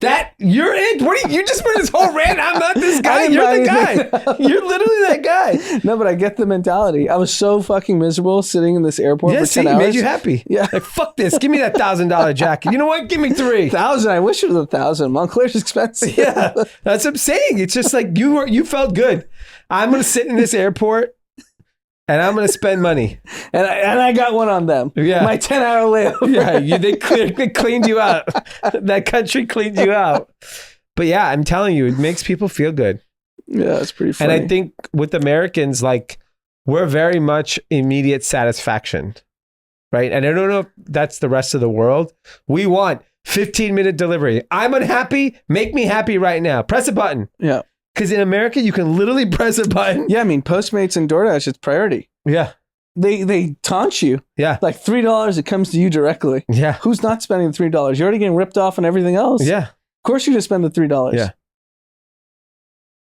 That you're it. What are you just put this whole rant? I'm not this guy. I didn't You're buy the guy. anything. You're literally that guy. No, but I get the mentality. I was so fucking miserable sitting in this airport Yeah, for see, 10 it hours. made you happy. Yeah. Like, fuck this. Give me that $1,000 jacket. You know what? Give me 3. 1,000. I wish it was 1,000. Montclair's expensive. Yeah, that's what I'm saying. It's just like you felt good. I'm gonna sit in this airport and I'm gonna spend money. And I got one on them. Yeah. My 10-hour layover. Yeah, they cleaned you out. That country cleaned you out. But yeah, I'm telling you, it makes people feel good. Yeah, it's pretty funny. And I think with Americans, like, we're very much immediate satisfaction, right? And I don't know if that's the rest of the world. We want 15-minute delivery. I'm unhappy. Make me happy right now. Press a button. Yeah. Because in America, you can literally press a button. Yeah, I mean, Postmates and DoorDash, it's priority. Yeah. They taunt you. Yeah. Like $3, it comes to you directly. Yeah. Who's not spending the $3? You're already getting ripped off on everything else. Yeah. Of course you're going to spend the $3. Yeah.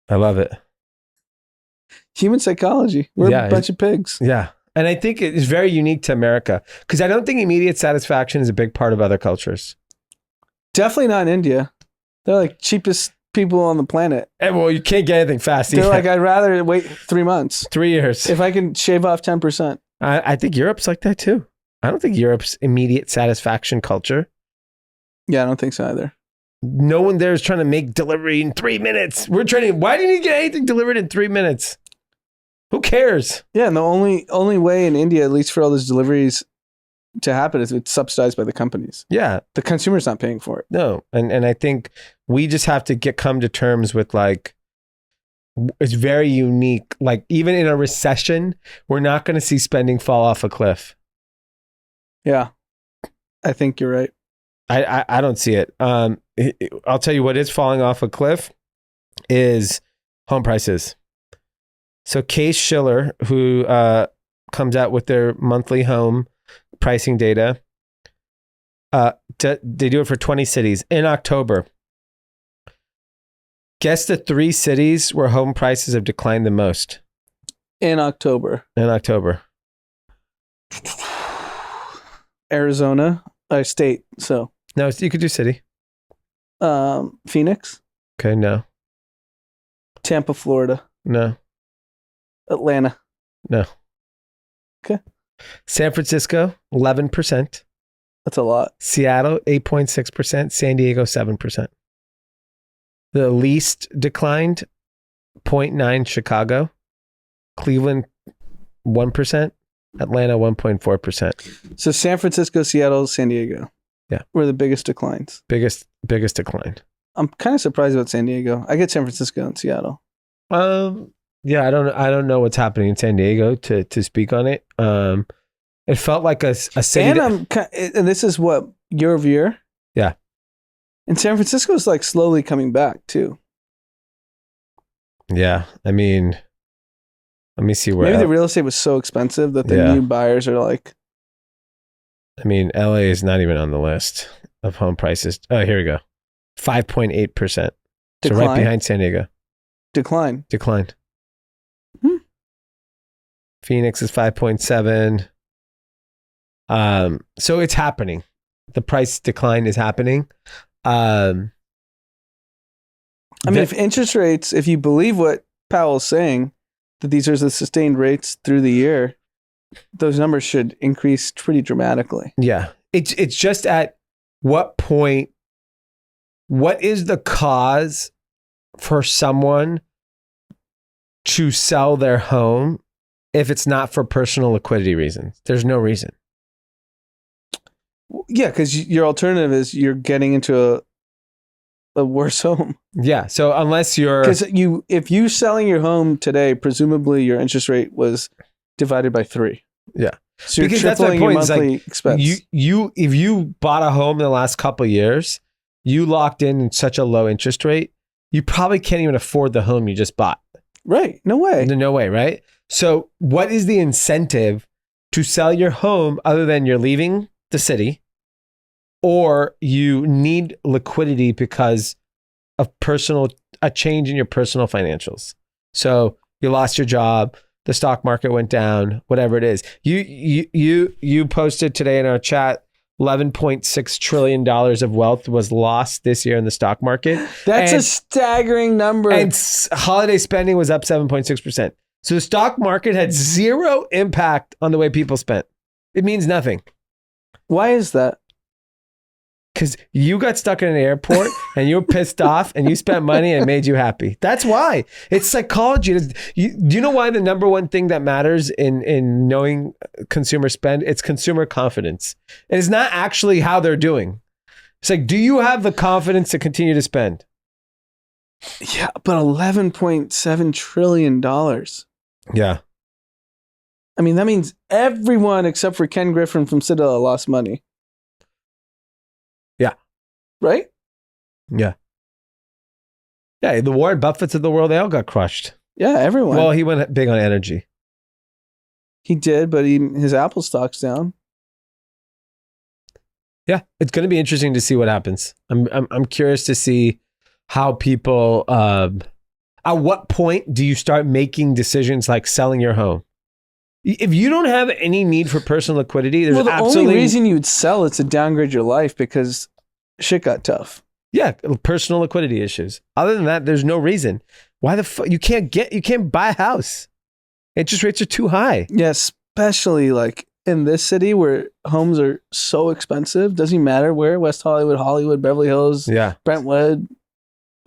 I love it. Human psychology. We're Yeah, a bunch of pigs. Yeah. And I think it is very unique to America because I don't think immediate satisfaction is a big part of other cultures. Definitely not in India. They're like cheapest people on the planet. And well, you can't get anything fast. They're either. like, I'd rather wait 3 months 3 years. if I can shave off 10%. I think Europe's like that too. I don't think Europe's immediate satisfaction culture. Yeah, I don't think so either. No one there is trying to make delivery in 3 minutes. We're trying to, why do you need to get anything delivered in 3 minutes? Who cares? Yeah, and the only way in India, at least for all those deliveries to happen, is it's subsidized by the companies. Yeah. The consumer's not paying for it. No. And I think we just have to come to terms with, like, it's very unique. Like, even in a recession, we're not going to see spending fall off a cliff. Yeah, I think you're right. I don't see it. I'll tell you what is falling off a cliff is home prices. So Case Shiller, who comes out with their monthly home pricing data, they do it for 20 cities in October. Guess the 3 cities where home prices have declined the most In October, in October. Arizona, state. So, No, you could do city. Phoenix, Okay, no, Tampa, Florida, no, Atlanta. no. Okay. San Francisco, 11%. That's a lot. Seattle, 8.6%. San Diego, 7%. The least declined, 0.9 Chicago. Cleveland, 1%. Atlanta, 1.4%. So San Francisco, Seattle, San Diego. Yeah. Were the biggest declines. Biggest decline. I'm kind of surprised about San Diego. I get San Francisco and Seattle. Yeah, I don't know what's happening in San Diego to speak on it. It felt like a city. And and this is what, year over year? Yeah. And San Francisco is like slowly coming back too. Yeah, I mean, let me see where. Maybe the real estate was so expensive that the Yeah. new buyers are like, I mean, LA is not even on the list of home prices. Oh, here we go. 5.8%. So Decline? right behind San Diego. decline. Declined. Hmm. Phoenix is 5.7. So it's happening. The price decline is happening. I mean, if interest rates, if you believe what Powell's saying, that these are the sustained rates through the year, those numbers should increase pretty dramatically. Yeah. It's just at what point, what is the cause for someone to sell their home if it's not for personal liquidity reasons? There's no reason. Yeah, because your alternative is you're getting into a worse home. Yeah. So unless you're... Because if you selling your home today, presumably your interest rate was divided by 3. Yeah. So you're Because that's my tripling your point, is like, monthly expense. You if you bought a home in the last couple of years, you locked in such a low interest rate, you probably can't even afford the home you just bought. Right. No way. No way, right? So what is the incentive to sell your home other than you're leaving the city or you need liquidity because of a change in your personal financials? So you lost your job, the stock market went down, whatever it is. You posted today in our chat, $11.6 trillion of wealth was lost this year in the stock market. That's a staggering number. And holiday spending was up 7.6%. So the stock market had zero impact on the way people spent. It means nothing. Why is that? Because you got stuck in an airport and you were pissed off and you spent money and it made you happy. That's why. It's psychology. Do you know why the number one thing that matters in knowing consumer spend? It's consumer confidence. And it's not actually how they're doing. It's like, do you have the confidence to continue to spend? Yeah, but $11.7 trillion. Yeah. I mean, that means everyone except for Ken Griffin from Citadel lost money. Yeah. Right? Yeah. Yeah, the Warren Buffetts of the world, they all got crushed. Yeah, everyone. Well, he went big on energy. He did, but his Apple stock's down. Yeah, it's going to be interesting to see what happens. I'm curious to see how people. At what point do you start making decisions like selling your home? If you don't have any need for personal liquidity, there's the absolutely only reason you would sell is to downgrade your life because shit got tough. Yeah, personal liquidity issues. Other than that, there's no reason. Why the fuck you can't buy a house? Interest rates are too high. Yeah, especially like in this city where homes are so expensive. Doesn't matter where, West Hollywood, Beverly Hills, Yeah, Brentwood,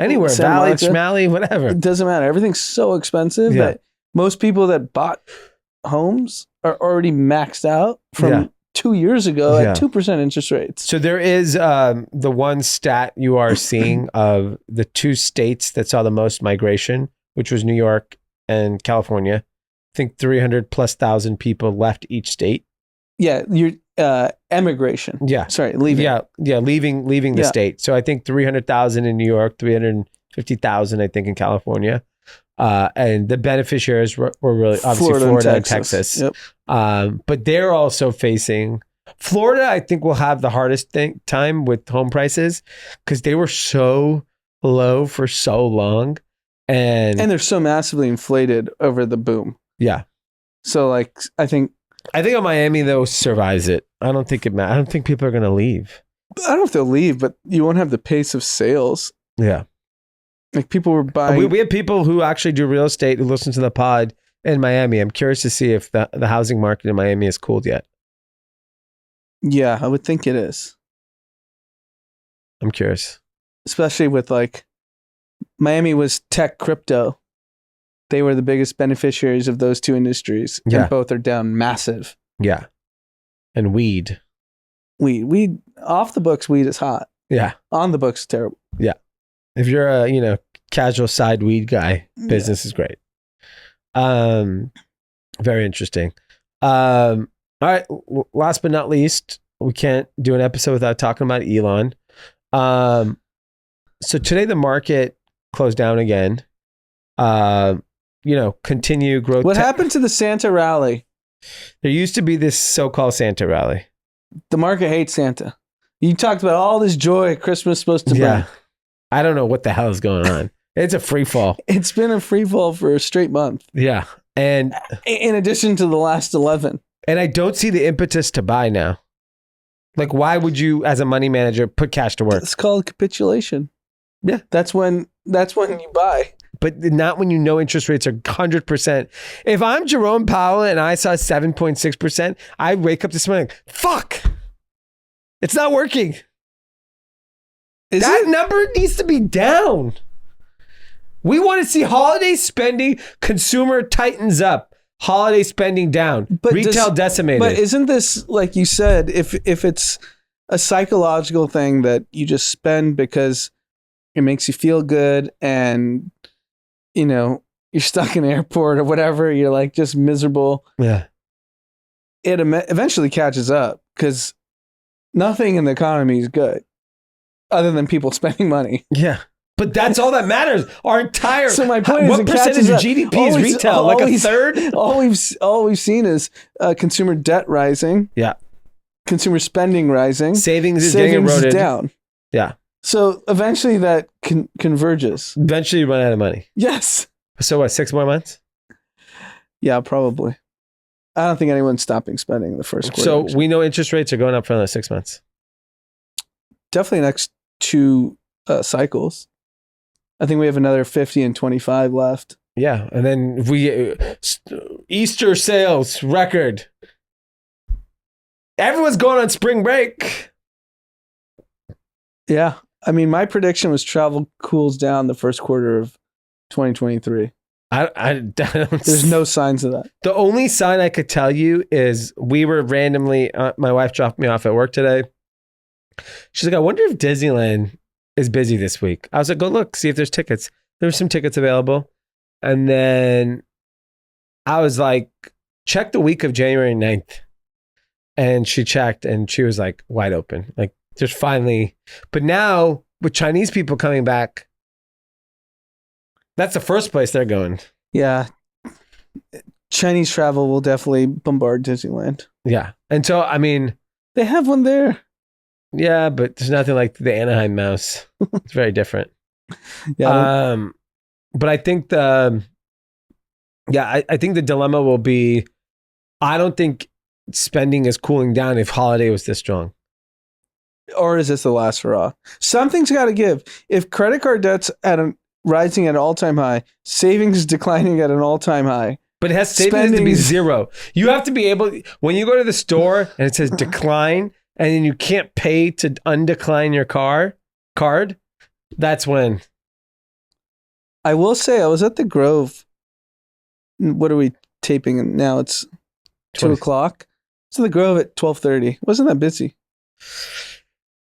anywhere, Santa Valley, Monica. Schmally, whatever. It doesn't matter. Everything's so expensive Yeah. that most people that bought homes are already maxed out from Yeah. 2 years ago Yeah. at 2% interest rates. So there is the one stat you are seeing of the two states that saw the most migration, which was New York and California. I think 300,000+ people left each state. Yeah, you're emigration. Yeah. Sorry, leaving. Yeah, leaving the Yeah. state. So I think 300,000 in New York, 350,000 I think in California. And the beneficiaries were really obviously Florida and Texas. Yep. But they're also facing Florida. I think will have the hardest time with home prices because they were so low for so long, and And they're so massively inflated over the boom. yeah. So like I think Miami though survives it. I don't think it matters. I don't think people are going to leave. I don't know if they'll leave, but you won't have the pace of sales. Yeah. Like people were buying. We have people who actually do real estate who listen to the pod in Miami. I'm curious to see if the housing market in Miami is cooled yet. Yeah, I would think it is. I'm curious. Especially with like Miami was tech crypto. They were the biggest beneficiaries of those two industries. Yeah. And both are down massive. Yeah. And weed. Weed off the books, weed is hot. Yeah. On the books, terrible. If you're a, casual side weed guy, business is great. Very interesting. All right. Last but not least, we can't do an episode without talking about Elon. So today the market closed down again. Continue growth. What happened to the Santa rally? There used to be this so-called Santa rally. The market hates Santa. You talked about all this joy Christmas is supposed to bring. Yeah. I don't know what the hell is going on. It's a free fall. It's been a free fall for a straight month. Yeah. And In addition to the last 11. I don't see the impetus to buy now. Like, why would you, as a money manager, put cash to work? It's called capitulation. Yeah. That's when you buy. But not when you know interest rates are 100%. If I'm Jerome Powell and I saw 7.6%, I wake up this morning like, fuck, it's not working. That number needs to be down. We want to see holiday spending, consumer tightens up, holiday spending down, retail decimated. But isn't this, like you said, if it's a psychological thing that you just spend because it makes you feel good and, you're stuck in an airport or whatever, you're like just miserable. Yeah. it eventually catches up because nothing in the economy is good other than people spending money. Yeah. But that's all that matters. Our entire So my point is, what it percentage catches of up. GDP is retail? Like a third? All we've seen is consumer debt rising. Yeah. Consumer spending rising. Savings is getting eroded. Down. Yeah. So eventually that converges. Eventually you run out of money. Yes. So what, 6 more months? Yeah, probably. I don't think anyone's stopping spending in the first quarter. So we know interest rates are going up for another 6 months. Definitely next 2 cycles. I think we have another 50 and 25 left. Yeah. And then if we Easter sales record. Everyone's going on spring break. Yeah. I mean, my prediction was travel cools down the first quarter of 2023. I don't. There's no signs of that. The only sign I could tell you is we were randomly, my wife dropped me off at work today. She's like, I wonder if Disneyland is busy this week. I was like, go look, see if there's tickets. There were some tickets available. And then I was like, check the week of January 9th. And she checked and she was like, wide open. Like, there's finally, but now with Chinese people coming back, that's the first place they're going. Yeah. Chinese travel will definitely bombard Disneyland. Yeah. And so, I mean, they have one there. Yeah, but there's nothing like the Anaheim mouse. It's very different. Yeah. But I think I think the dilemma will be, I don't think spending is cooling down if holiday was this strong. Or is this the last hurrah? Something's got to give. If credit card debt's rising at an all-time high, savings is declining at an all-time high. But it has savings to be zero. You have to be able, when you go to the store and it says decline, and then you can't pay to undecline your card, that's when. I will say, I was at the Grove. What are we taping now? It's 2 o'clock. So the Grove at 12:30. Wasn't that busy?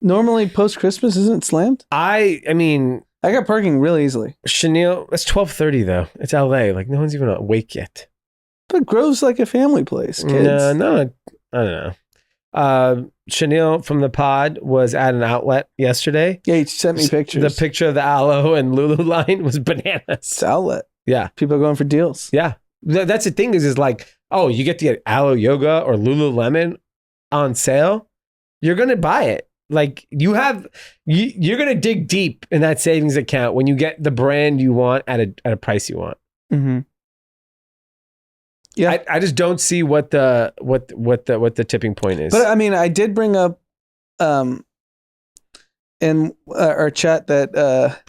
Normally post-Christmas, isn't it slammed? I mean, I got parking really easily. Chenille, it's 12:30 though. It's LA. Like no one's even awake yet. But Grove's like a family place, kids. No, I don't know. Chenille from the pod was at an outlet yesterday. Yeah, he sent me pictures. The picture of the Aloe and Lulu line was bananas. It's outlet. Yeah. People are going for deals. Yeah. That's the thing is like, oh, you get to get Aloe Yoga or Lululemon on sale. You're going to buy it. Like you're going to dig deep in that savings account when you get the brand you want at a price you want. Mm-hmm. Yeah, I just don't see what the tipping point is. But I mean, I did bring up in our chat that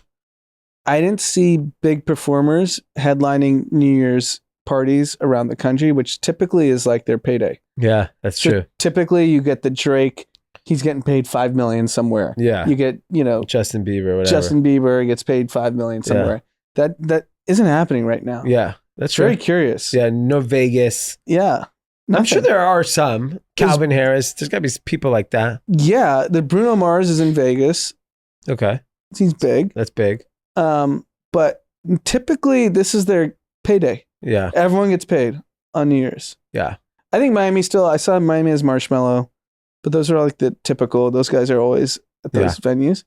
I didn't see big performers headlining New Year's parties around the country, which typically is like their payday. Yeah, that's true. Typically, you get the Drake. He's getting paid $5 million somewhere. Yeah, you get Justin Bieber, whatever. Justin Bieber gets paid $5 million somewhere. Yeah. That isn't happening right now. Yeah. That's very curious. Yeah, no Vegas. Yeah. Nothing. I'm sure there are some. Calvin Harris. There's got to be people like that. Yeah. The Bruno Mars is in Vegas. Okay. He's big. That's big. But typically this is their payday. Yeah. Everyone gets paid on New Year's. Yeah. I think Miami still, I saw Miami as Marshmello, but those are like the typical, those guys are always at those venues.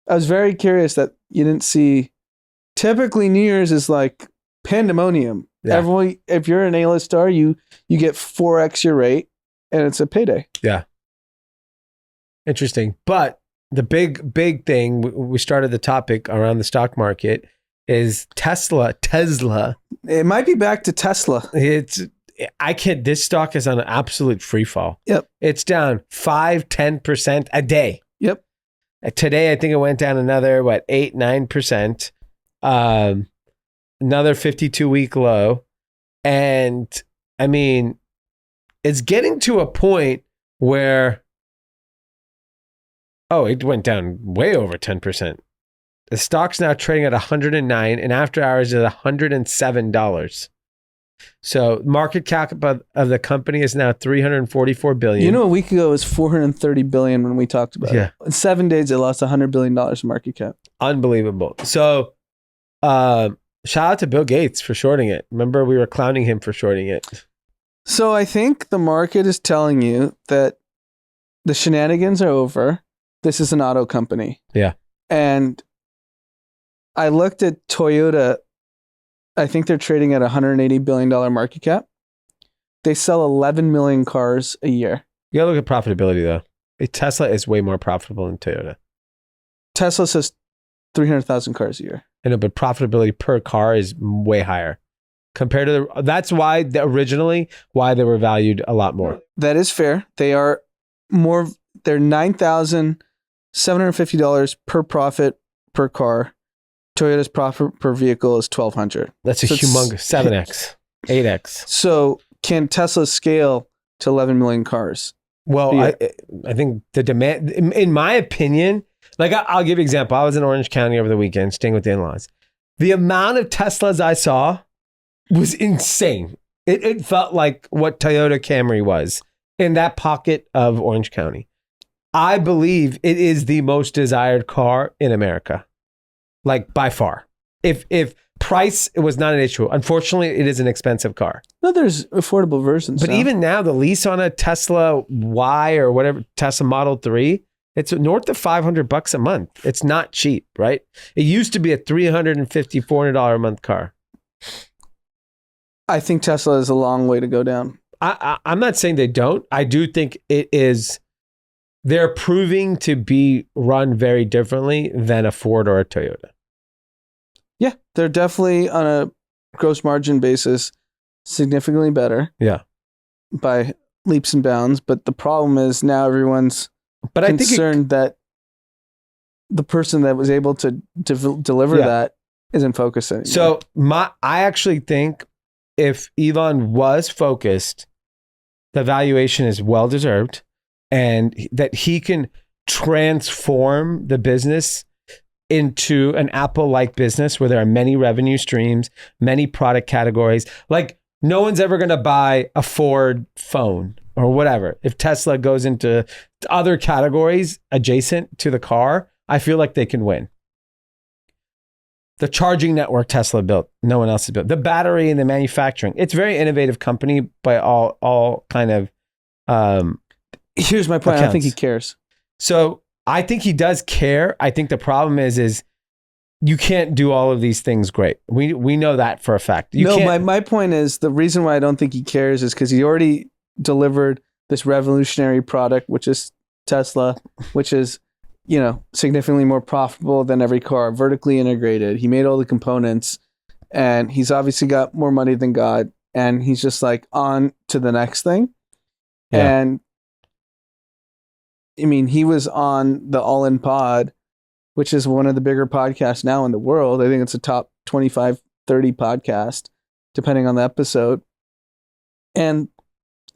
I was very curious that you didn't see, typically New Year's is like pandemonium. Yeah. Everyone, if you're an A-list star, you get 4x your rate, and it's a payday. Yeah. Interesting. But the big thing, we started the topic around the stock market, is Tesla. It might be back to Tesla. This stock is on an absolute free fall. Yep. It's down 5-10% a day. Yep. Today, I think it went down another, 8-9%. Another 52-week low. And I mean, it's getting to a point where, it went down way over 10%. The stock's now trading at 109 and after hours is $107. So market cap of the company is now $344 billion. A week ago it was $430 billion when we talked about it. In 7 days, it lost $100 billion in market cap. Unbelievable. So, shout out to Bill Gates for shorting it. Remember, we were clowning him for shorting it. So I think the market is telling you that the shenanigans are over. This is an auto company. Yeah. And I looked at Toyota. I think they're trading at $180 billion market cap. They sell 11 million cars a year. You gotta look at profitability though. Tesla is way more profitable than Toyota. Tesla says 300,000 cars a year. I know, but profitability per car is way higher compared to that's why originally why they were valued a lot more. That is fair. They're $9,750 per profit per car. Toyota's profit per vehicle is $1,200. That's a humongous 7x, 8x. So can Tesla scale to 11 million cars? Well, Yeah. I think the demand, in my opinion, like I'll give you an example. I was in Orange County over the weekend, staying with the in-laws. The amount of Teslas I saw was insane. It felt like what Toyota Camry was in that pocket of Orange County. I believe it is the most desired car in America, like by far. If price was not an issue, unfortunately, it is an expensive car. No, there's affordable versions. But now. even now, the lease on a Tesla Y or whatever, Tesla Model 3, it's north of $500 a month. It's not cheap, right? It used to be a $350, $400 a month car. I think Tesla is a long way to go down. I'm not saying they don't. I do think it is. They're proving to be run very differently than a Ford or a Toyota. Yeah, they're definitely on a gross margin basis significantly better. Yeah. By leaps and bounds. But the problem is now everyone's concerned that the person that was able to deliver that isn't focused anymore. So I actually think if Elon was focused, the valuation is well deserved, and that he can transform the business into an Apple-like business where there are many revenue streams, many product categories. Like no one's ever going to buy a Ford phone or whatever. If Tesla goes into other categories adjacent to the car, I feel like they can win. The charging network Tesla built, no one else has built. The battery and the manufacturing. It's a very innovative company by all kind of here's my point. I don't think he cares. So I think he does care. I think the problem is you can't do all of these things great. We know that for a fact. My point is the reason why I don't think he cares is because he already delivered this revolutionary product, which is Tesla, which is, significantly more profitable than every car, vertically integrated. He made all the components, and he's obviously got more money than God, and he's just like on to the next thing. Yeah. And I mean, he was on the All In Pod, which is one of the bigger podcasts now in the world. I think it's a top 25, 30 podcast, depending on the episode. And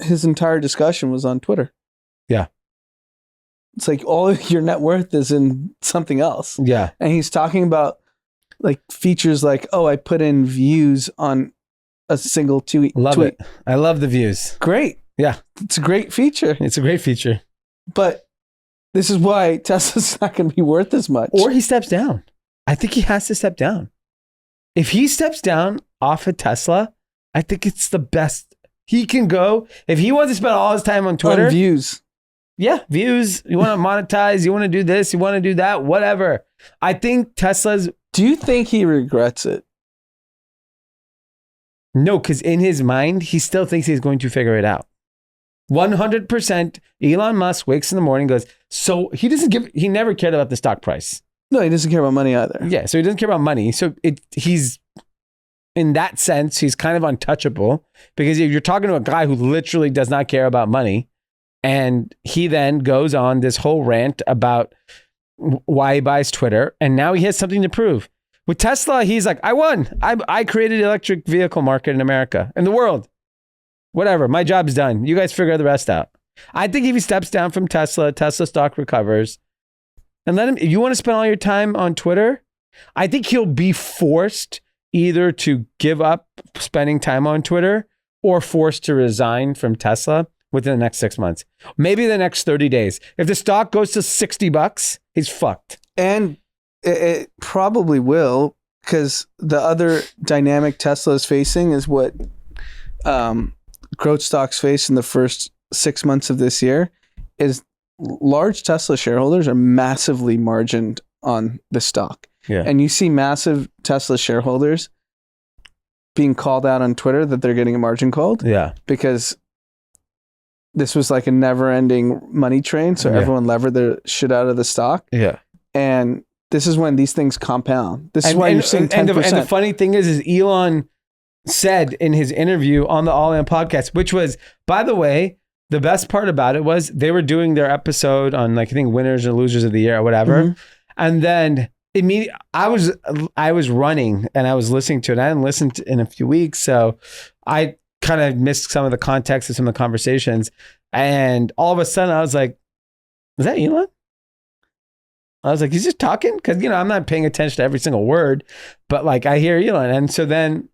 his entire discussion was on Twitter. Yeah. It's like all of your net worth is in something else. Yeah. And he's talking about like features like, oh, I put in views on a single tweet. Love it. I love the views. Great. Yeah. It's a great feature. It's a great feature. But this is why Tesla's not going to be worth as much. Or he steps down. I think he has to step down. If he steps down off of Tesla, I think it's the best he can go. If he wants to spend all his time on Twitter. On views. Yeah, views. You want to monetize. You want to do this. You want to do that. Whatever. I think Tesla's. Do you think he regrets it? No, because in his mind, he still thinks he's going to figure it out. 100% Elon Musk wakes in the morning and goes, so he never cared about the stock price. No, he doesn't care about money either. Yeah, so he doesn't care about money. So he's, in that sense, he's kind of untouchable, because if you're talking to a guy who literally does not care about money, and he then goes on this whole rant about why he buys Twitter, and now he has something to prove. With Tesla, he's like, I won. I created the electric vehicle market in America, in the world. Whatever, my job's done. You guys figure the rest out. I think if he steps down from Tesla stock recovers, and let him, if you want to spend all your time on Twitter, I think he'll be forced either to give up spending time on Twitter or forced to resign from Tesla within the next 6 months. Maybe the next 30 days. If the stock goes to $60, he's fucked. And it probably will, because the other dynamic Tesla is facing is what growth stocks face in the first 6 months of this year is large Tesla shareholders are massively margined on the stock. Yeah. And you see massive Tesla shareholders being called out on Twitter that they're getting a margin called Yeah. because this was like a never ending money train. So Yeah. everyone levered their shit out of the stock. Yeah. And this is when these things compound. This is why you're seeing 10%. And the funny thing is Elon said in his interview on the All In podcast, which was, by the way, the best part about it was they were doing their episode on like, I think winners or losers of the year or whatever. Mhm. And then immediately I was running and I was listening to it. I hadn't listened in a few weeks. So I kind of missed some of the context of some of the conversations. And all of a sudden I was like, is that Elon? I was like, he's just talking? Because, you know, I'm not paying attention to every single word, but like I hear Elon. And so then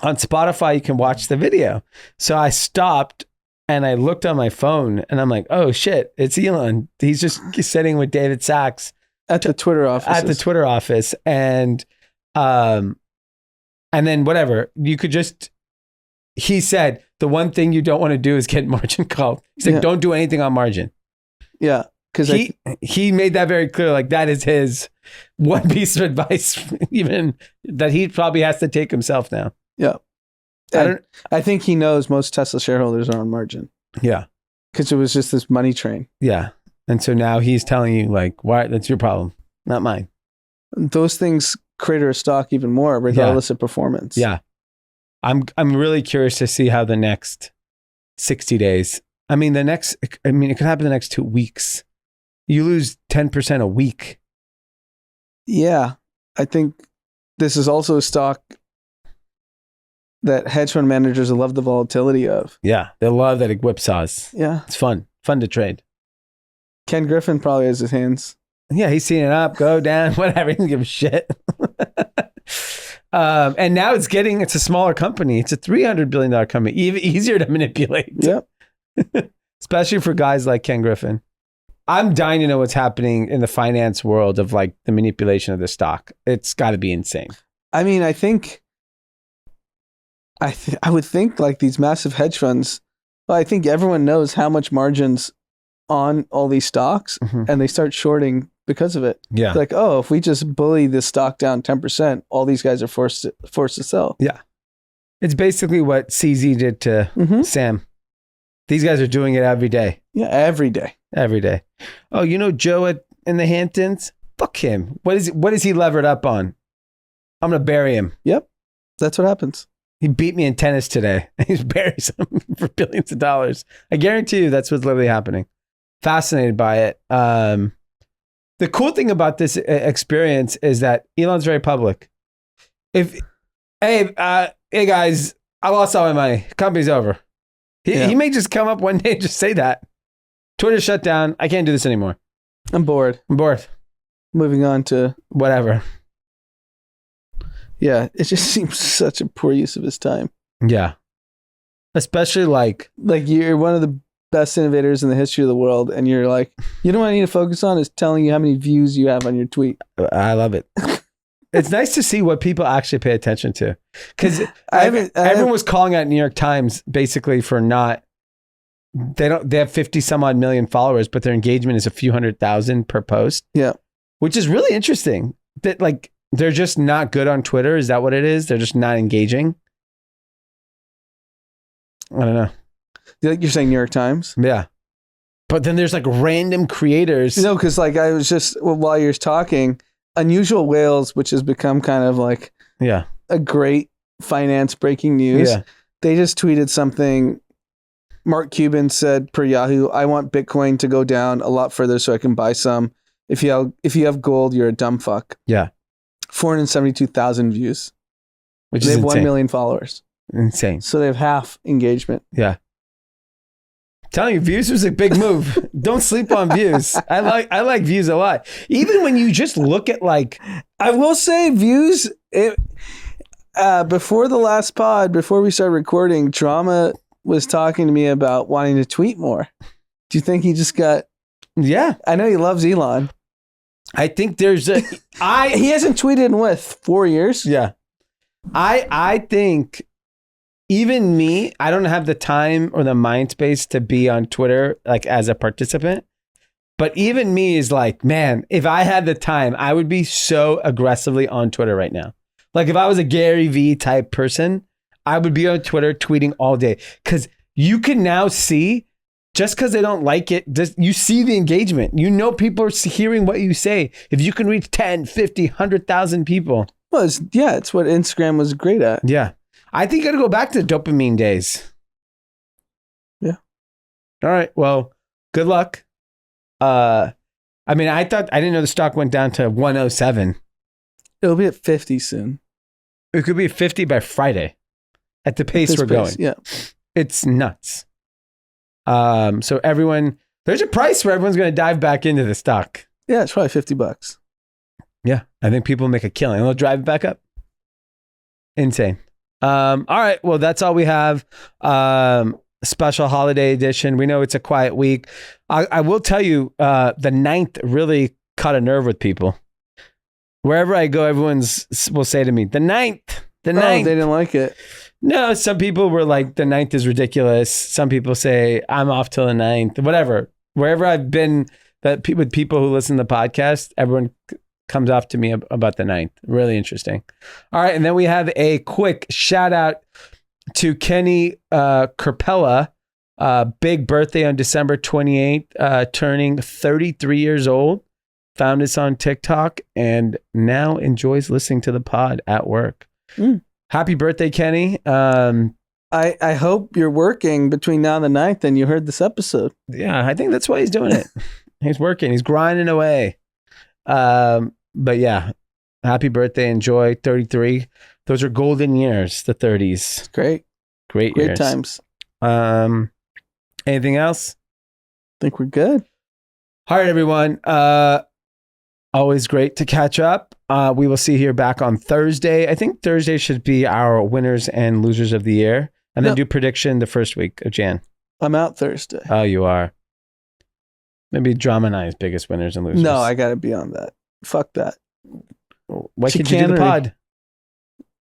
on Spotify, you can watch the video. So I stopped and I looked on my phone and I'm like, oh shit, it's Elon. He's just sitting with David Sachs At the Twitter office. at the Twitter office. And then whatever, you could just, he said, the one thing you don't want to do is get margin called. He said, Yeah. don't do anything on margin. Yeah. Because He made that very clear. Like that is his one piece of advice, even that he probably has to take himself now. yeah. I think he knows most Tesla shareholders are on margin Yeah. because it was just this money train. Yeah. And so now he's telling you like, why? That's your problem, not mine. Those things crater a stock even more regardless of performance. Yeah. I'm really curious to see how the next 60 days, it could happen the next 2 weeks. You lose 10% a week. Yeah. I think this is also a stock that hedge fund managers love the volatility of. Yeah. They love that it whipsaws. Yeah. It's fun to trade. Ken Griffin probably has his hands. Yeah. He's seeing it up, go down, whatever. He doesn't give a shit. And now it's a smaller company. It's a $300 billion company. Even easier to manipulate. Yep. Especially for guys like Ken Griffin. I'm dying to know what's happening in the finance world of like the manipulation of the stock. It's got to be insane. I mean, I think I would think like these massive hedge funds, well, I think everyone knows how much margins on all these stocks and they start shorting because of it. Yeah. It's like, oh, if we just bully this stock down 10%, all these guys are forced to sell. Yeah. It's basically what CZ did to Sam. These guys are doing it every day. Yeah, every day. Every day. Oh, you know Joe in the Hamptons? Fuck him. What is he levered up on? I'm going to bury him. Yep. That's what happens. He beat me in tennis today. He's buried him for billions of dollars. I guarantee you that's what's literally happening. Fascinated by it. The cool thing about this experience is that Elon's very public. Hey guys, I lost all my money. Company's over. He may just come up one day and just say that. Twitter shut down. I can't do this anymore. I'm bored. Moving on to whatever. Yeah, it just seems such a poor use of his time. Yeah. Especially like you're one of the best innovators in the history of the world, and you're like, you know what I need to focus on is telling you how many views you have on your tweet. I love it. It's nice to see what people actually pay attention to. Because everyone was calling out New York Times basically for not, they have 50 some odd million followers, but their engagement is a few 100,000 per post. Yeah. Which is really interesting. That like, they're just not good on Twitter. Is that what it is? They're just not engaging. I don't know. You're saying New York Times? Yeah. But then there's like random creators. No, because like I was just, while you're talking, Unusual Whales, which has become kind of like a great finance breaking news. Yeah. They just tweeted something. Mark Cuban said per Yahoo, I want Bitcoin to go down a lot further so I can buy some. If you have gold, you're a dumb fuck. Yeah. 472,000 views. Which they is have insane. 1 million followers. Insane. So they have half engagement. Yeah. Telling you, views was a big move. Don't sleep on views. I like views a lot. Even when you just look at like, I will say views. Before the last pod, before we started recording, Drama was talking to me about wanting to tweet more. Do you think he just got? Yeah, I know he loves Elon. I think there's he hasn't tweeted in 4 years. Yeah, I think even me, I don't have the time or the mind space to be on Twitter like as a participant. But even me is like, man, if I had the time, I would be so aggressively on Twitter right now. Like if I was a Gary Vee type person, I would be on Twitter tweeting all day. Because you can now see, just because they don't like it, just, you see the engagement. You know people are hearing what you say. If you can reach 10, 50, 100,000 people. Well, it's what Instagram was great at. Yeah. I think I got to go back to the dopamine days. Yeah. All right. Well, good luck. I mean, I didn't know the stock went down to 107. It'll be at 50 soon. It could be 50 by Friday at the pace we're going. Yeah. It's nuts. So everyone, there's a price where everyone's going to dive back into the stock. Yeah, it's probably $50. Yeah. I think people make a killing. They'll drive it back up. Insane. All right. Well, that's all we have. Special holiday edition. We know it's a quiet week. I will tell you, the 9th really caught a nerve with people. Wherever I go, will say to me, the 9th. The 9th. They didn't like it. No, some people were like, the 9th is ridiculous. Some people say, I'm off till the 9th. Whatever. Wherever I've been with people who listen to the podcast, everyone comes off to me about the 9th. Really interesting. All right. And then we have a quick shout out to Kenny Kerpella. Big birthday on December 28th, turning 33 years old. Found us on TikTok and now enjoys listening to the pod at work. Happy birthday, Kenny. I hope you're working between now and the 9th and you heard this episode. Yeah, I think that's why he's doing it. He's working. He's grinding away. But yeah, happy birthday. Enjoy 33. Those are golden years, the 30s. It's great. Great Great years. times. Anything else? I think we're good. All right, everyone. Always great to catch up. We will see you here back on Thursday. I think Thursday should be our winners and losers of the year. And then do prediction the first week of Jan. I'm out Thursday. Oh, you are. Maybe Drama and I's biggest winners and losers. No, I got to be on that. Fuck that. Why can't you do the pod?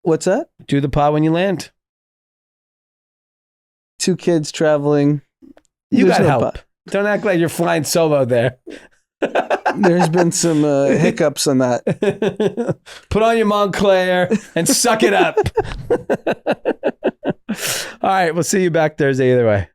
What's that? Do the pod when you land. 2 kids traveling. You There's got no help. pod. Don't act like you're flying solo there. There's been some hiccups on that. Put on your Montclair and suck it up. All right, we'll see you back Thursday either way.